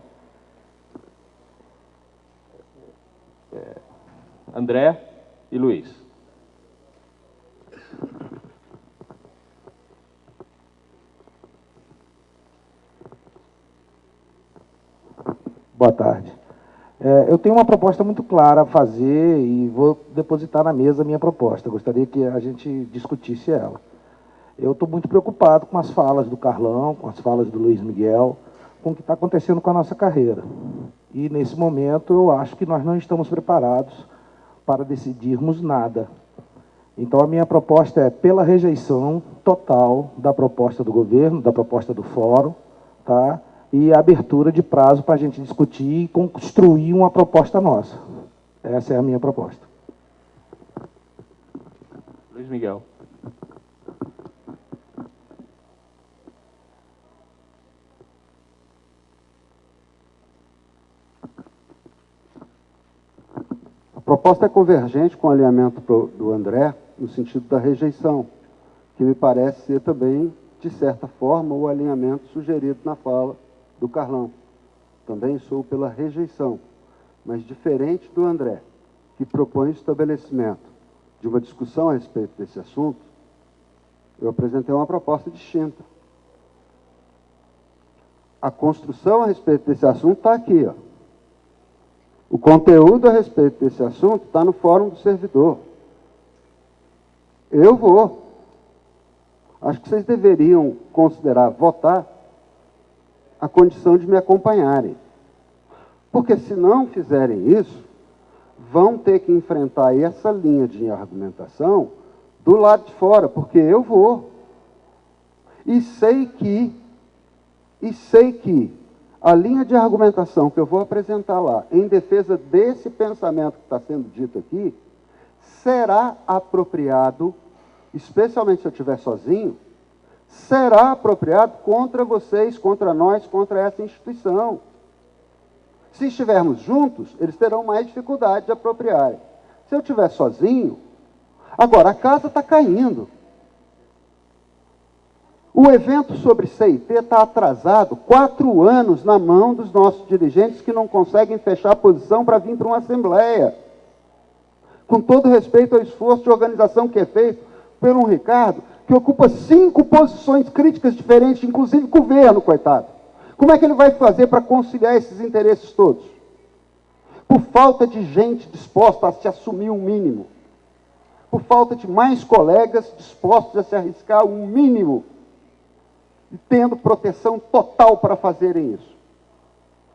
Speaker 1: André e Luiz.
Speaker 7: Boa tarde. Eu tenho uma proposta muito clara a fazer e vou depositar na mesa a minha proposta. Gostaria que a gente discutisse ela. Eu estou muito preocupado com as falas do Carlão, com as falas do Luiz Miguel, com o que está acontecendo com a nossa carreira. E, nesse momento, eu acho que nós não estamos preparados para decidirmos nada. Então, a minha proposta é pela rejeição total da proposta do governo, da proposta do fórum, tá? E a abertura de prazo para a gente discutir e construir uma proposta nossa. Essa é a minha proposta.
Speaker 1: Luiz Miguel.
Speaker 4: A proposta é convergente com o alinhamento do André, no sentido da rejeição, que me parece ser também, de certa forma, o alinhamento sugerido na fala do Carlão. Também sou pela rejeição, mas diferente do André, que propõe o estabelecimento de uma discussão a respeito desse assunto, eu apresentei uma proposta distinta. A construção a respeito desse assunto está aqui, ó. O conteúdo a respeito desse assunto está no Fórum do Servidor. Eu vou. Acho que vocês deveriam considerar votar a condição de me acompanharem. Porque se não fizerem isso, vão ter que enfrentar essa linha de argumentação do lado de fora, porque eu vou. E sei que a linha de argumentação que eu vou apresentar lá, em defesa desse pensamento que está sendo dito aqui, será apropriado, especialmente se eu estiver sozinho, será apropriado contra vocês, contra nós, contra essa instituição. Se estivermos juntos, eles terão mais dificuldade de apropriarem. Se eu estiver sozinho, agora a casa está caindo. O evento sobre CIT está atrasado 4 anos na mão dos nossos dirigentes que não conseguem fechar a posição para vir para uma assembleia. Com todo respeito ao esforço de organização que é feito pelo Ricardo, que ocupa 5 posições críticas diferentes, inclusive governo, coitado. Como é que ele vai fazer para conciliar esses interesses todos? Por falta de gente disposta a se assumir um mínimo. Por falta de mais colegas dispostos a se arriscar um mínimo. E tendo proteção total para fazerem isso.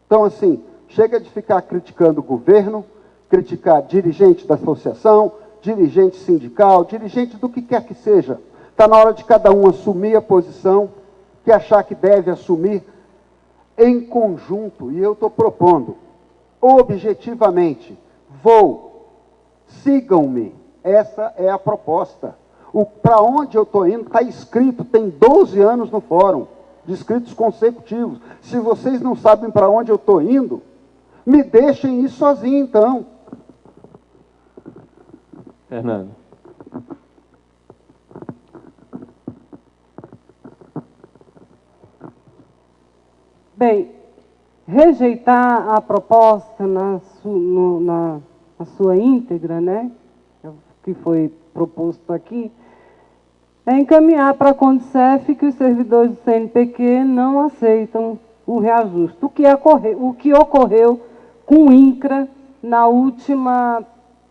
Speaker 4: Então, assim, chega de ficar criticando o governo, criticar dirigente da associação, dirigente sindical, dirigente do que quer que seja. Está na hora de cada um assumir a posição que achar que deve assumir em conjunto. E eu estou propondo, objetivamente, sigam-me. Essa é a proposta. Para onde eu estou indo está escrito, tem 12 anos no fórum, de escritos consecutivos. Se vocês não sabem para onde eu estou indo, me deixem ir sozinho, então.
Speaker 1: Fernando.
Speaker 2: Bem, rejeitar a proposta na sua íntegra, né, que foi proposto aqui, é encaminhar para a Condicef que os servidores do CNPq não aceitam o reajuste. O que ocorreu com o INCRA na última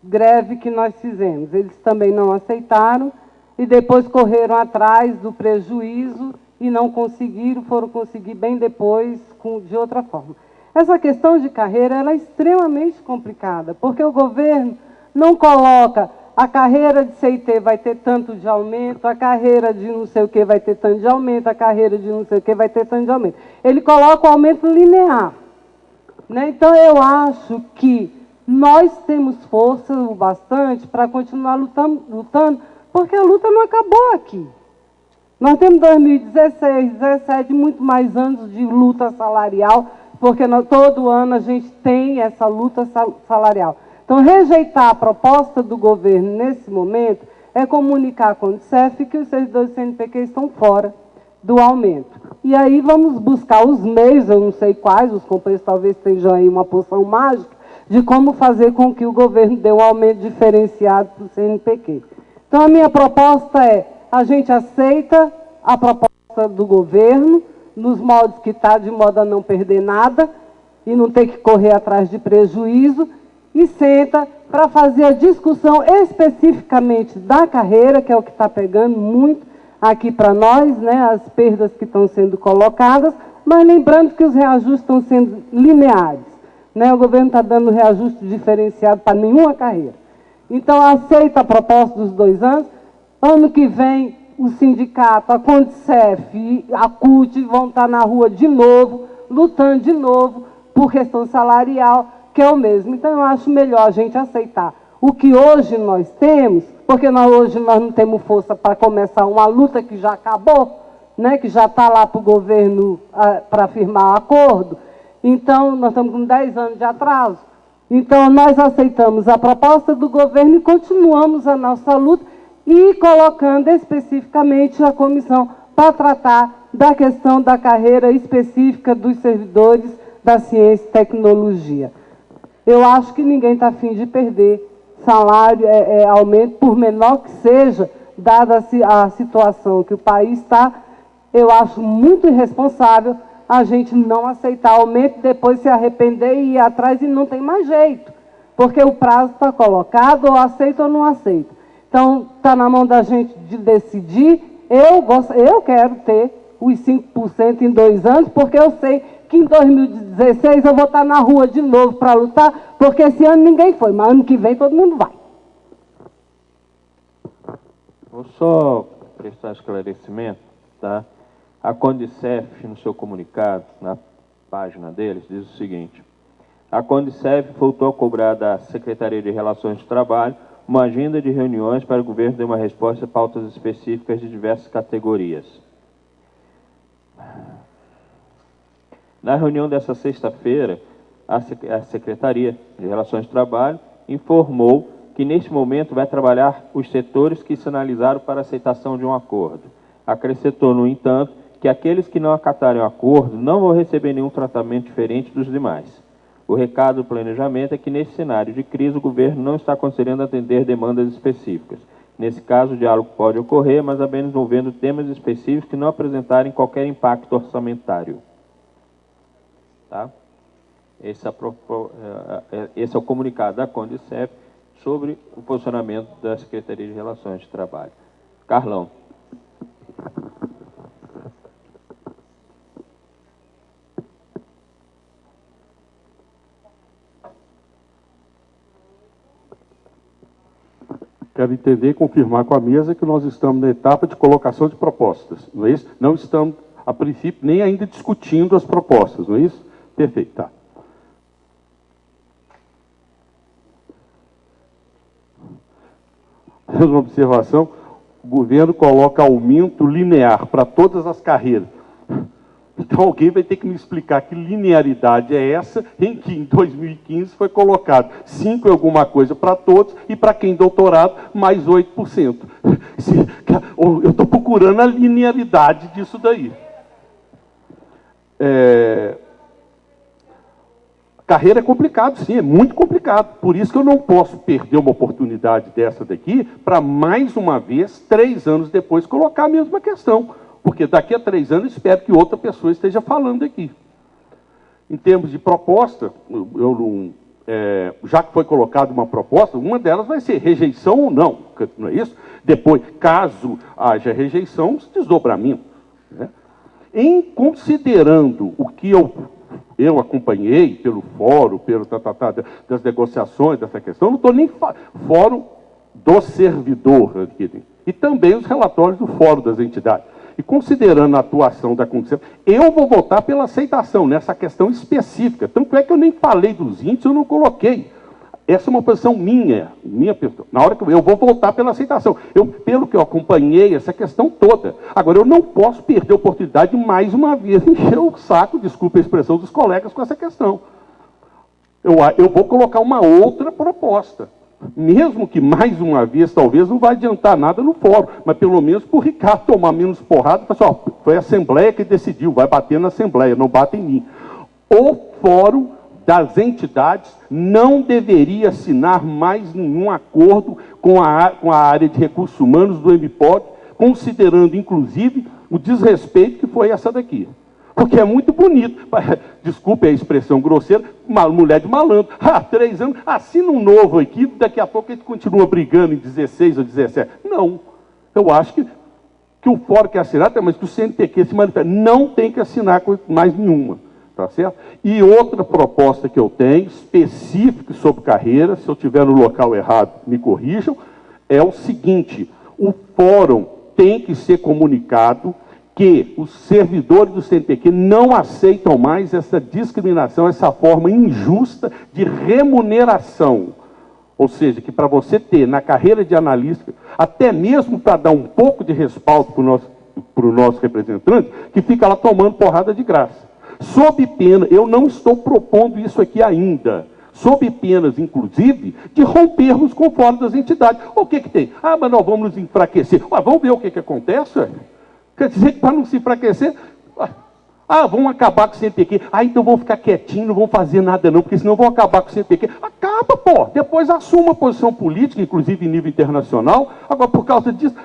Speaker 2: greve que nós fizemos. Eles também não aceitaram e depois correram atrás do prejuízo e não conseguiram, foram conseguir bem depois de outra forma. Essa questão de carreira ela é extremamente complicada, porque o governo não coloca a carreira de CIT vai ter tanto de aumento, a carreira de não sei o que vai ter tanto de aumento, a carreira de não sei o que vai ter tanto de aumento. Ele coloca o aumento linear. Né? Então, eu acho que nós temos força o bastante para continuar lutando, porque a luta não acabou aqui. Nós temos 2016, 2017, muito mais anos de luta salarial, porque todo ano a gente tem essa luta salarial. Então, rejeitar a proposta do governo nesse momento é comunicar à Condicef que os servidores do CNPq estão fora do aumento. E aí vamos buscar os meios, eu não sei quais, os companheiros talvez estejam aí uma poção mágica, de como fazer com que o governo dê um aumento diferenciado para o CNPq. Então, a minha proposta é, a gente aceita a proposta do governo, nos moldes que está, de modo a não perder nada, e não ter que correr atrás de prejuízo, e senta para fazer a discussão especificamente da carreira, que é o que está pegando muito aqui para nós, né, as perdas que estão sendo colocadas, mas lembrando que os reajustes estão sendo lineares. Né, o governo está dando reajuste diferenciado para nenhuma carreira. Então, aceita a proposta dos 2 anos. Ano que vem, o sindicato, a Condicef e a CUT vão estar na rua de novo, lutando de novo por questão salarial, que é o mesmo. Então, eu acho melhor a gente aceitar o que hoje nós temos, porque hoje nós não temos força para começar uma luta que já acabou, né, que já está lá para o governo para firmar acordo. Então, nós estamos com 10 anos de atraso. Então, nós aceitamos a proposta do governo e continuamos a nossa luta e colocando especificamente a comissão para tratar da questão da carreira específica dos servidores da ciência e tecnologia. Eu acho que ninguém está afim de perder salário, aumento, por menor que seja, dada a situação que o país está. Eu acho muito irresponsável a gente não aceitar aumento, depois se arrepender e ir atrás e não tem mais jeito, porque o prazo está colocado, ou aceita ou não aceita. Então, está na mão da gente de decidir. Eu quero ter os 5% em 2 anos, porque eu sei que em 2016 eu vou estar na rua de novo para lutar, porque esse ano ninguém foi, mas ano que vem todo mundo vai.
Speaker 1: Vou só prestar esclarecimento, tá? A Condicef, no seu comunicado, na página deles, diz o seguinte: a Condicef voltou a cobrar da Secretaria de Relações de Trabalho uma agenda de reuniões para o governo dar uma resposta a pautas específicas de diversas categorias. Na reunião dessa sexta-feira, a Secretaria de Relações de Trabalho informou que, neste momento, vai trabalhar os setores que sinalizaram para aceitação de um acordo. Acrescentou, no entanto, que aqueles que não acatarem o acordo não vão receber nenhum tratamento diferente dos demais. O recado do planejamento é que, nesse cenário de crise, o governo não está considerando atender demandas específicas. Nesse caso, o diálogo pode ocorrer, mas apenas envolvendo temas específicos que não apresentarem qualquer impacto orçamentário. Tá? Esse é o comunicado da Condicef sobre o posicionamento da Secretaria de Relações de Trabalho. Carlão.
Speaker 5: Quero entender e confirmar com a mesa que nós estamos na etapa de colocação de propostas, não é isso? Não estamos, a princípio, nem ainda discutindo as propostas, não é isso? Perfeito, tá. Mais uma observação: o governo coloca aumento linear para todas as carreiras. Então alguém vai ter que me explicar que linearidade é essa em que em 2015 foi colocado 5 e alguma coisa para todos e para quem doutorado mais 8%. Eu estou procurando a linearidade disso daí. Carreira é complicado, sim, é muito complicado. Por isso que eu não posso perder uma oportunidade dessa daqui para, mais uma vez, 3 anos depois, colocar a mesma questão. Porque daqui a 3 anos espero que outra pessoa esteja falando aqui. Em termos de proposta, já que foi colocada uma proposta, uma delas vai ser rejeição ou não, não é isso? Depois, caso haja rejeição, desdobramento. Né? Em considerando o que eu acompanhei pelo fórum, das negociações dessa questão, não estou nem fórum do servidor aqui, e também os relatórios do fórum das entidades. E considerando a atuação da Condicef, eu vou votar pela aceitação nessa questão específica. Tanto é que eu nem falei dos índices, eu não coloquei. Essa é uma posição minha pessoa. Na hora que eu vou votar pela aceitação. Pelo que eu acompanhei essa questão toda. Agora, eu não posso perder a oportunidade de, mais uma vez, encher o saco, desculpe a expressão dos colegas, com essa questão. Eu vou colocar uma outra proposta. Mesmo que, mais uma vez, talvez não vai adiantar nada no fórum, mas pelo menos para o Ricardo tomar menos porrada, pessoal, foi a Assembleia que decidiu, vai bater na Assembleia, não bate em mim. O fórum das entidades não deveria assinar mais nenhum acordo com a área de recursos humanos do MPOC, considerando, inclusive, o desrespeito que foi essa daqui. Porque é muito bonito, desculpe a expressão grosseira, mulher de malandro. 3 anos, assina um novo aqui, daqui a pouco a gente continua brigando em 16 ou 17. Não, eu acho que o fórum quer assinar, mas que o CNPq se manifesta. Não tem que assinar com mais nenhuma, tá certo? E outra proposta que eu tenho, específica sobre carreira, se eu estiver no local errado, me corrijam, é o seguinte: o fórum tem que ser comunicado que os servidores do CNPq não aceitam mais essa discriminação, essa forma injusta de remuneração. Ou seja, que para você ter na carreira de analista, até mesmo para dar um pouco de respaldo para o nosso representante, que fica lá tomando porrada de graça. Sob pena, eu não estou propondo isso aqui ainda, sob penas, inclusive, de rompermos com o fórum das entidades. O que tem? Mas nós vamos nos enfraquecer. Vamos ver o que acontece, velho. Quer dizer que para não se enfraquecer, vão acabar com o CNPq. Então vão ficar quietinhos, não vão fazer nada não, porque senão vão acabar com o CNPq. Acaba, pô. Depois assuma a posição política, inclusive em nível internacional. Agora, por causa disso,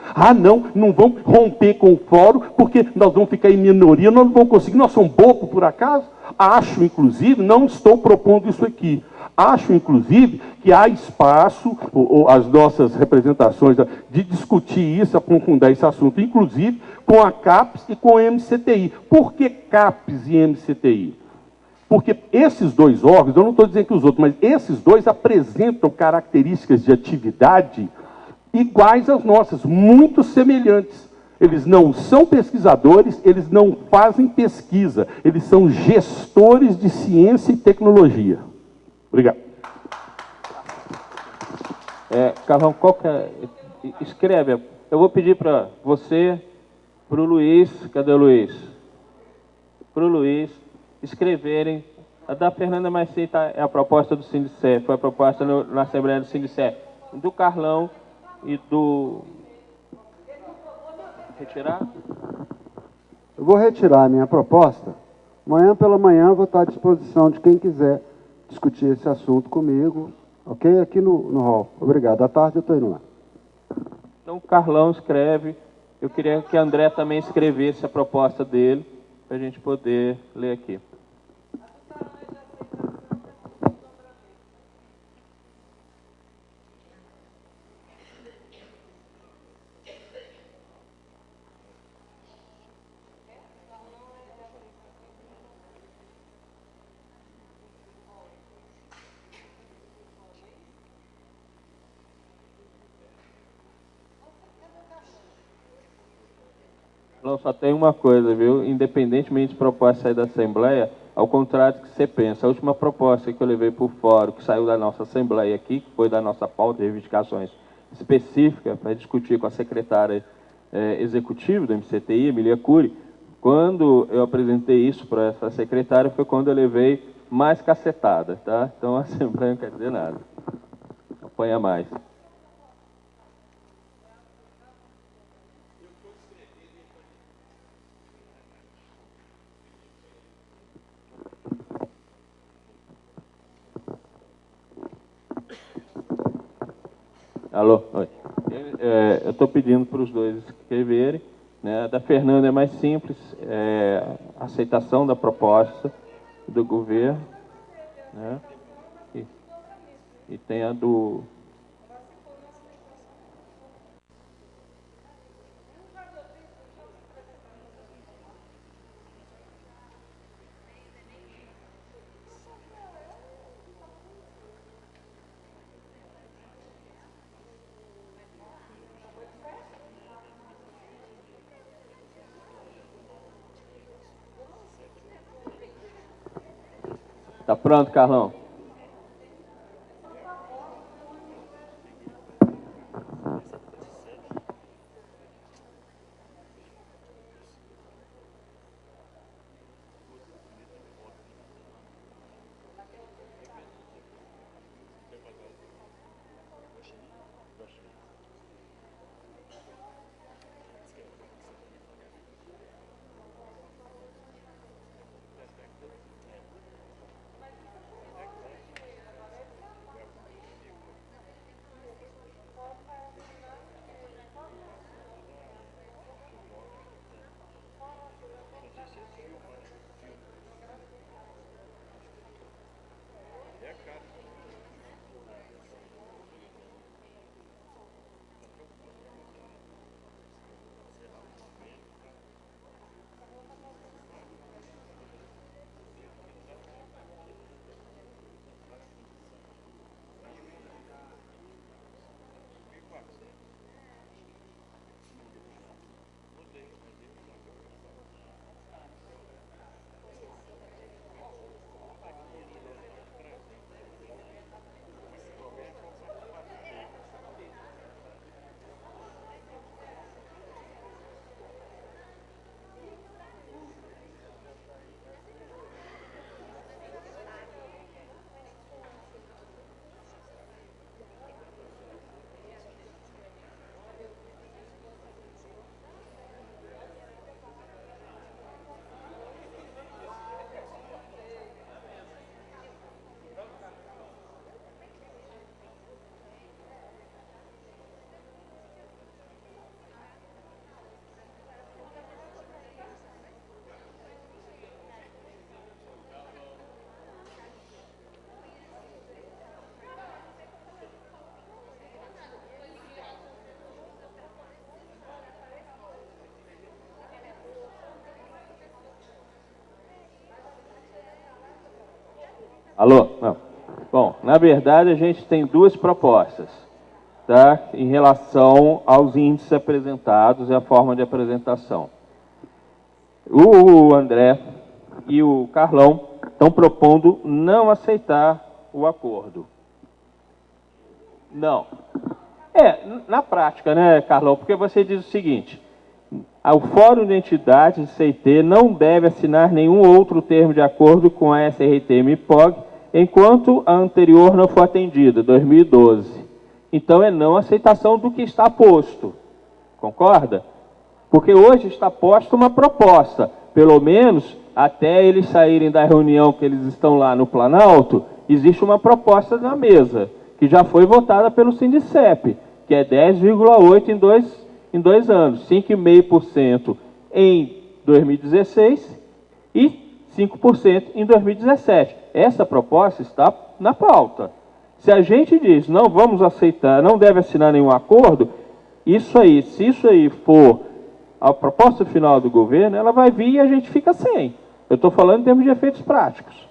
Speaker 5: não vão romper com o fórum, porque nós vamos ficar em minoria, nós não vamos conseguir, nós somos bobos por acaso. Acho, inclusive, não estou propondo isso aqui. Acho, inclusive, que há espaço, as nossas representações, de discutir isso, aprofundar esse assunto, inclusive com a CAPES e com o MCTI. Por que CAPES e MCTI? Porque esses dois órgãos, eu não estou dizendo que os outros, mas esses dois apresentam características de atividade iguais às nossas, muito semelhantes. Eles não são pesquisadores, eles não fazem pesquisa, eles são gestores de ciência e tecnologia. Obrigado.
Speaker 1: Carlão, escreve. Eu vou pedir para você, para o Luiz, cadê o Luiz? Para o Luiz escreverem. A da Fernanda Maicita é a proposta do Sindice, foi a proposta na Assembleia do Sindice, do Carlão e do... Retirar?
Speaker 4: Eu vou retirar a minha proposta. Amanhã pela manhã eu vou estar à disposição de quem quiser discutir esse assunto comigo, ok? Aqui no hall. Obrigado. À tarde eu estou indo lá.
Speaker 1: Então o Carlão escreve. Eu queria que a André também escrevesse a proposta dele, para a gente poder ler aqui. Não, só tem uma coisa, viu? Independentemente de proposta sair da Assembleia, ao contrário do que você pensa, a última proposta que eu levei para o fórum, que saiu da nossa Assembleia aqui, que foi da nossa pauta de reivindicações específica, para discutir com a secretária executiva do MCTI, Emília Cury, quando eu apresentei isso para essa secretária, foi quando eu levei mais cacetada, tá? Então a Assembleia não quer dizer nada. Apanha mais. Alô? Oi. Eu estou pedindo para os dois escreverem. Né? A da Fernanda é mais simples, a aceitação da proposta do governo. Né? E tem a do... Tá pronto, Carlão? Alô? Não. Bom, na verdade a gente tem duas propostas. tá, em relação aos índices apresentados e a forma de apresentação. O André e o Carlão estão propondo não aceitar o acordo. Não. Na prática, né, Carlão? Porque você diz o seguinte: o Fórum de Entidades CIT não deve assinar nenhum outro termo de acordo com a SRT-MIPOG enquanto a anterior não for atendida, 2012. Então, é não aceitação do que está posto. Concorda? Porque hoje está posta uma proposta. Pelo menos, até eles saírem da reunião que eles estão lá no Planalto, existe uma proposta na mesa, que já foi votada pelo Sindicep, que é 10,8% em 2 anos, 5,5% em 2016 e 5% em 2017. Essa proposta está na pauta. Se a gente diz, não vamos aceitar, não deve assinar nenhum acordo, se isso aí for a proposta final do governo, ela vai vir e a gente fica sem. Eu estou falando em termos de efeitos práticos.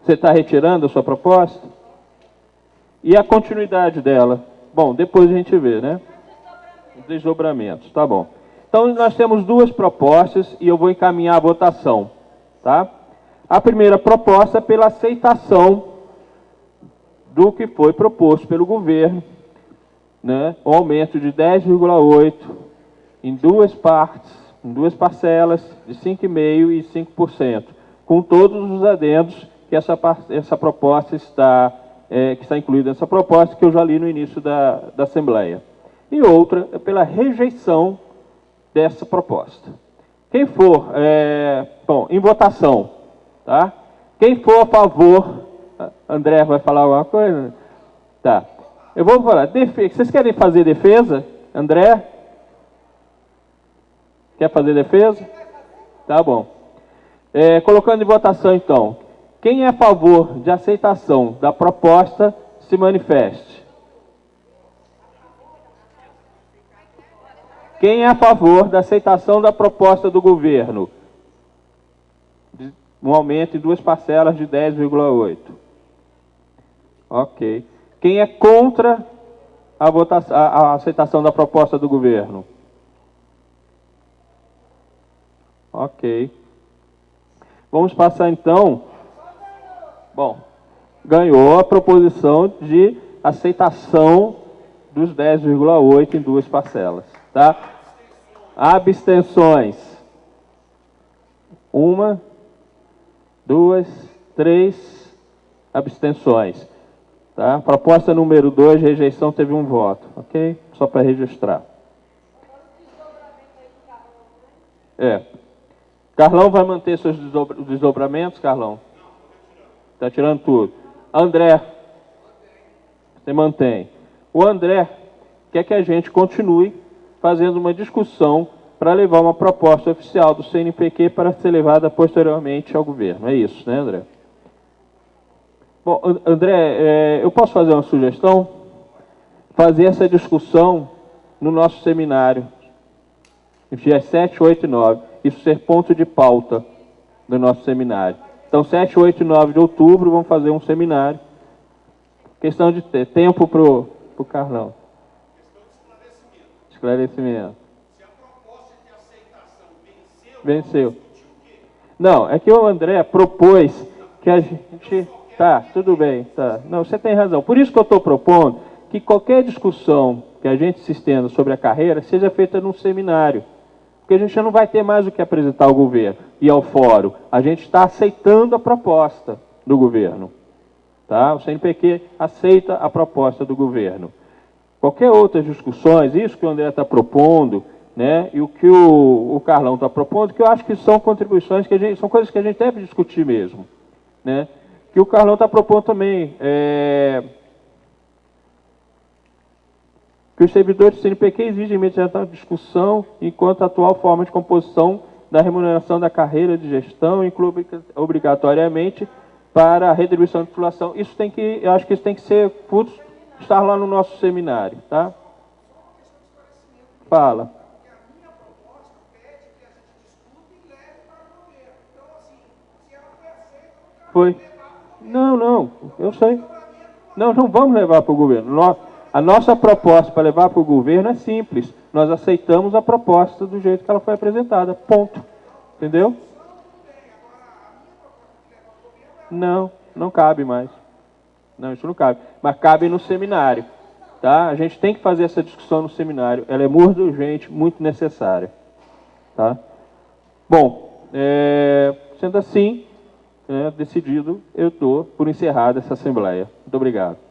Speaker 1: Você está retirando a sua proposta? E a continuidade dela? Bom, depois a gente vê, né? Desdobramentos, tá bom. Então, nós temos 2 propostas e eu vou encaminhar a votação, tá? A primeira proposta é pela aceitação do que foi proposto pelo governo, né? Um aumento de 10,8% em 2 partes, em 2 parcelas, de 5,5% e 5%, com todos os adendos que essa proposta está, que está incluída nessa proposta, que eu já li no início da Assembleia. E outra é pela rejeição dessa proposta. Quem for, bom, em votação, tá? Quem for a favor, André vai falar alguma coisa? Tá. Eu vou falar, vocês querem fazer defesa? André? Quer fazer defesa? Tá bom. Colocando em votação, então. Quem é a favor de aceitação da proposta, se manifeste. Quem é a favor da aceitação da proposta do governo? Um aumento em 2 parcelas de 10,8%. Ok. Quem é contra a aceitação da proposta do governo? Ok. Vamos passar, então. Bom, ganhou a proposição de aceitação dos 10,8% em 2 parcelas. Tá? Abstenções. 1, 2, 3 abstenções. Tá? Proposta número 2, rejeição, teve 1 voto. Ok? Só para registrar. Carlão vai manter seus desdobramentos, Carlão? Está tirando tudo. André, você mantém. O André quer que a gente continue fazendo uma discussão para levar uma proposta oficial do CNPq para ser levada posteriormente ao governo. É isso, né, André? Bom, André, eu posso fazer uma sugestão? Fazer essa discussão no nosso seminário, dias 7, 8 e 9. Isso ser ponto de pauta do nosso seminário. Então, 7, 8 e 9 de outubro, vamos fazer um seminário. Questão de ter tempo para o Carlão. Esclarecimento. Se a proposta de aceitação venceu. Não, é que o André propôs que a gente... Tá, tudo bem. Tá. Não, você tem razão. Por isso que eu estou propondo que qualquer discussão que a gente se estenda sobre a carreira seja feita num seminário. Porque a gente já não vai ter mais o que apresentar ao governo e ao fórum. A gente está aceitando a proposta do governo. Tá? O CNPq aceita a proposta do governo. Qualquer outras discussões, isso que o André está propondo, né, e o que o Carlão está propondo, que eu acho que são contribuições, são coisas que a gente deve discutir mesmo. Né? Que o Carlão está propondo também, que os servidores do CNPq exigem imediata discussão enquanto a atual forma de composição da remuneração da carreira de gestão inclui obrigatoriamente para a retribuição de titulação. Isso tem que, eu acho que isso tem que ser estar lá no nosso seminário, tá? Fala. Foi. Não, eu sei. Não, não vamos levar para o governo. A nossa proposta para levar para o governo é simples. Nós aceitamos a proposta do jeito que ela foi apresentada. Ponto. Entendeu? Não, não cabe mais. Não, isso não cabe. Mas cabe no seminário. Tá? A gente tem que fazer essa discussão no seminário. Ela é muito urgente, muito necessária. Tá? Bom, sendo assim, decidido, eu dou por encerrada essa Assembleia. Muito obrigado.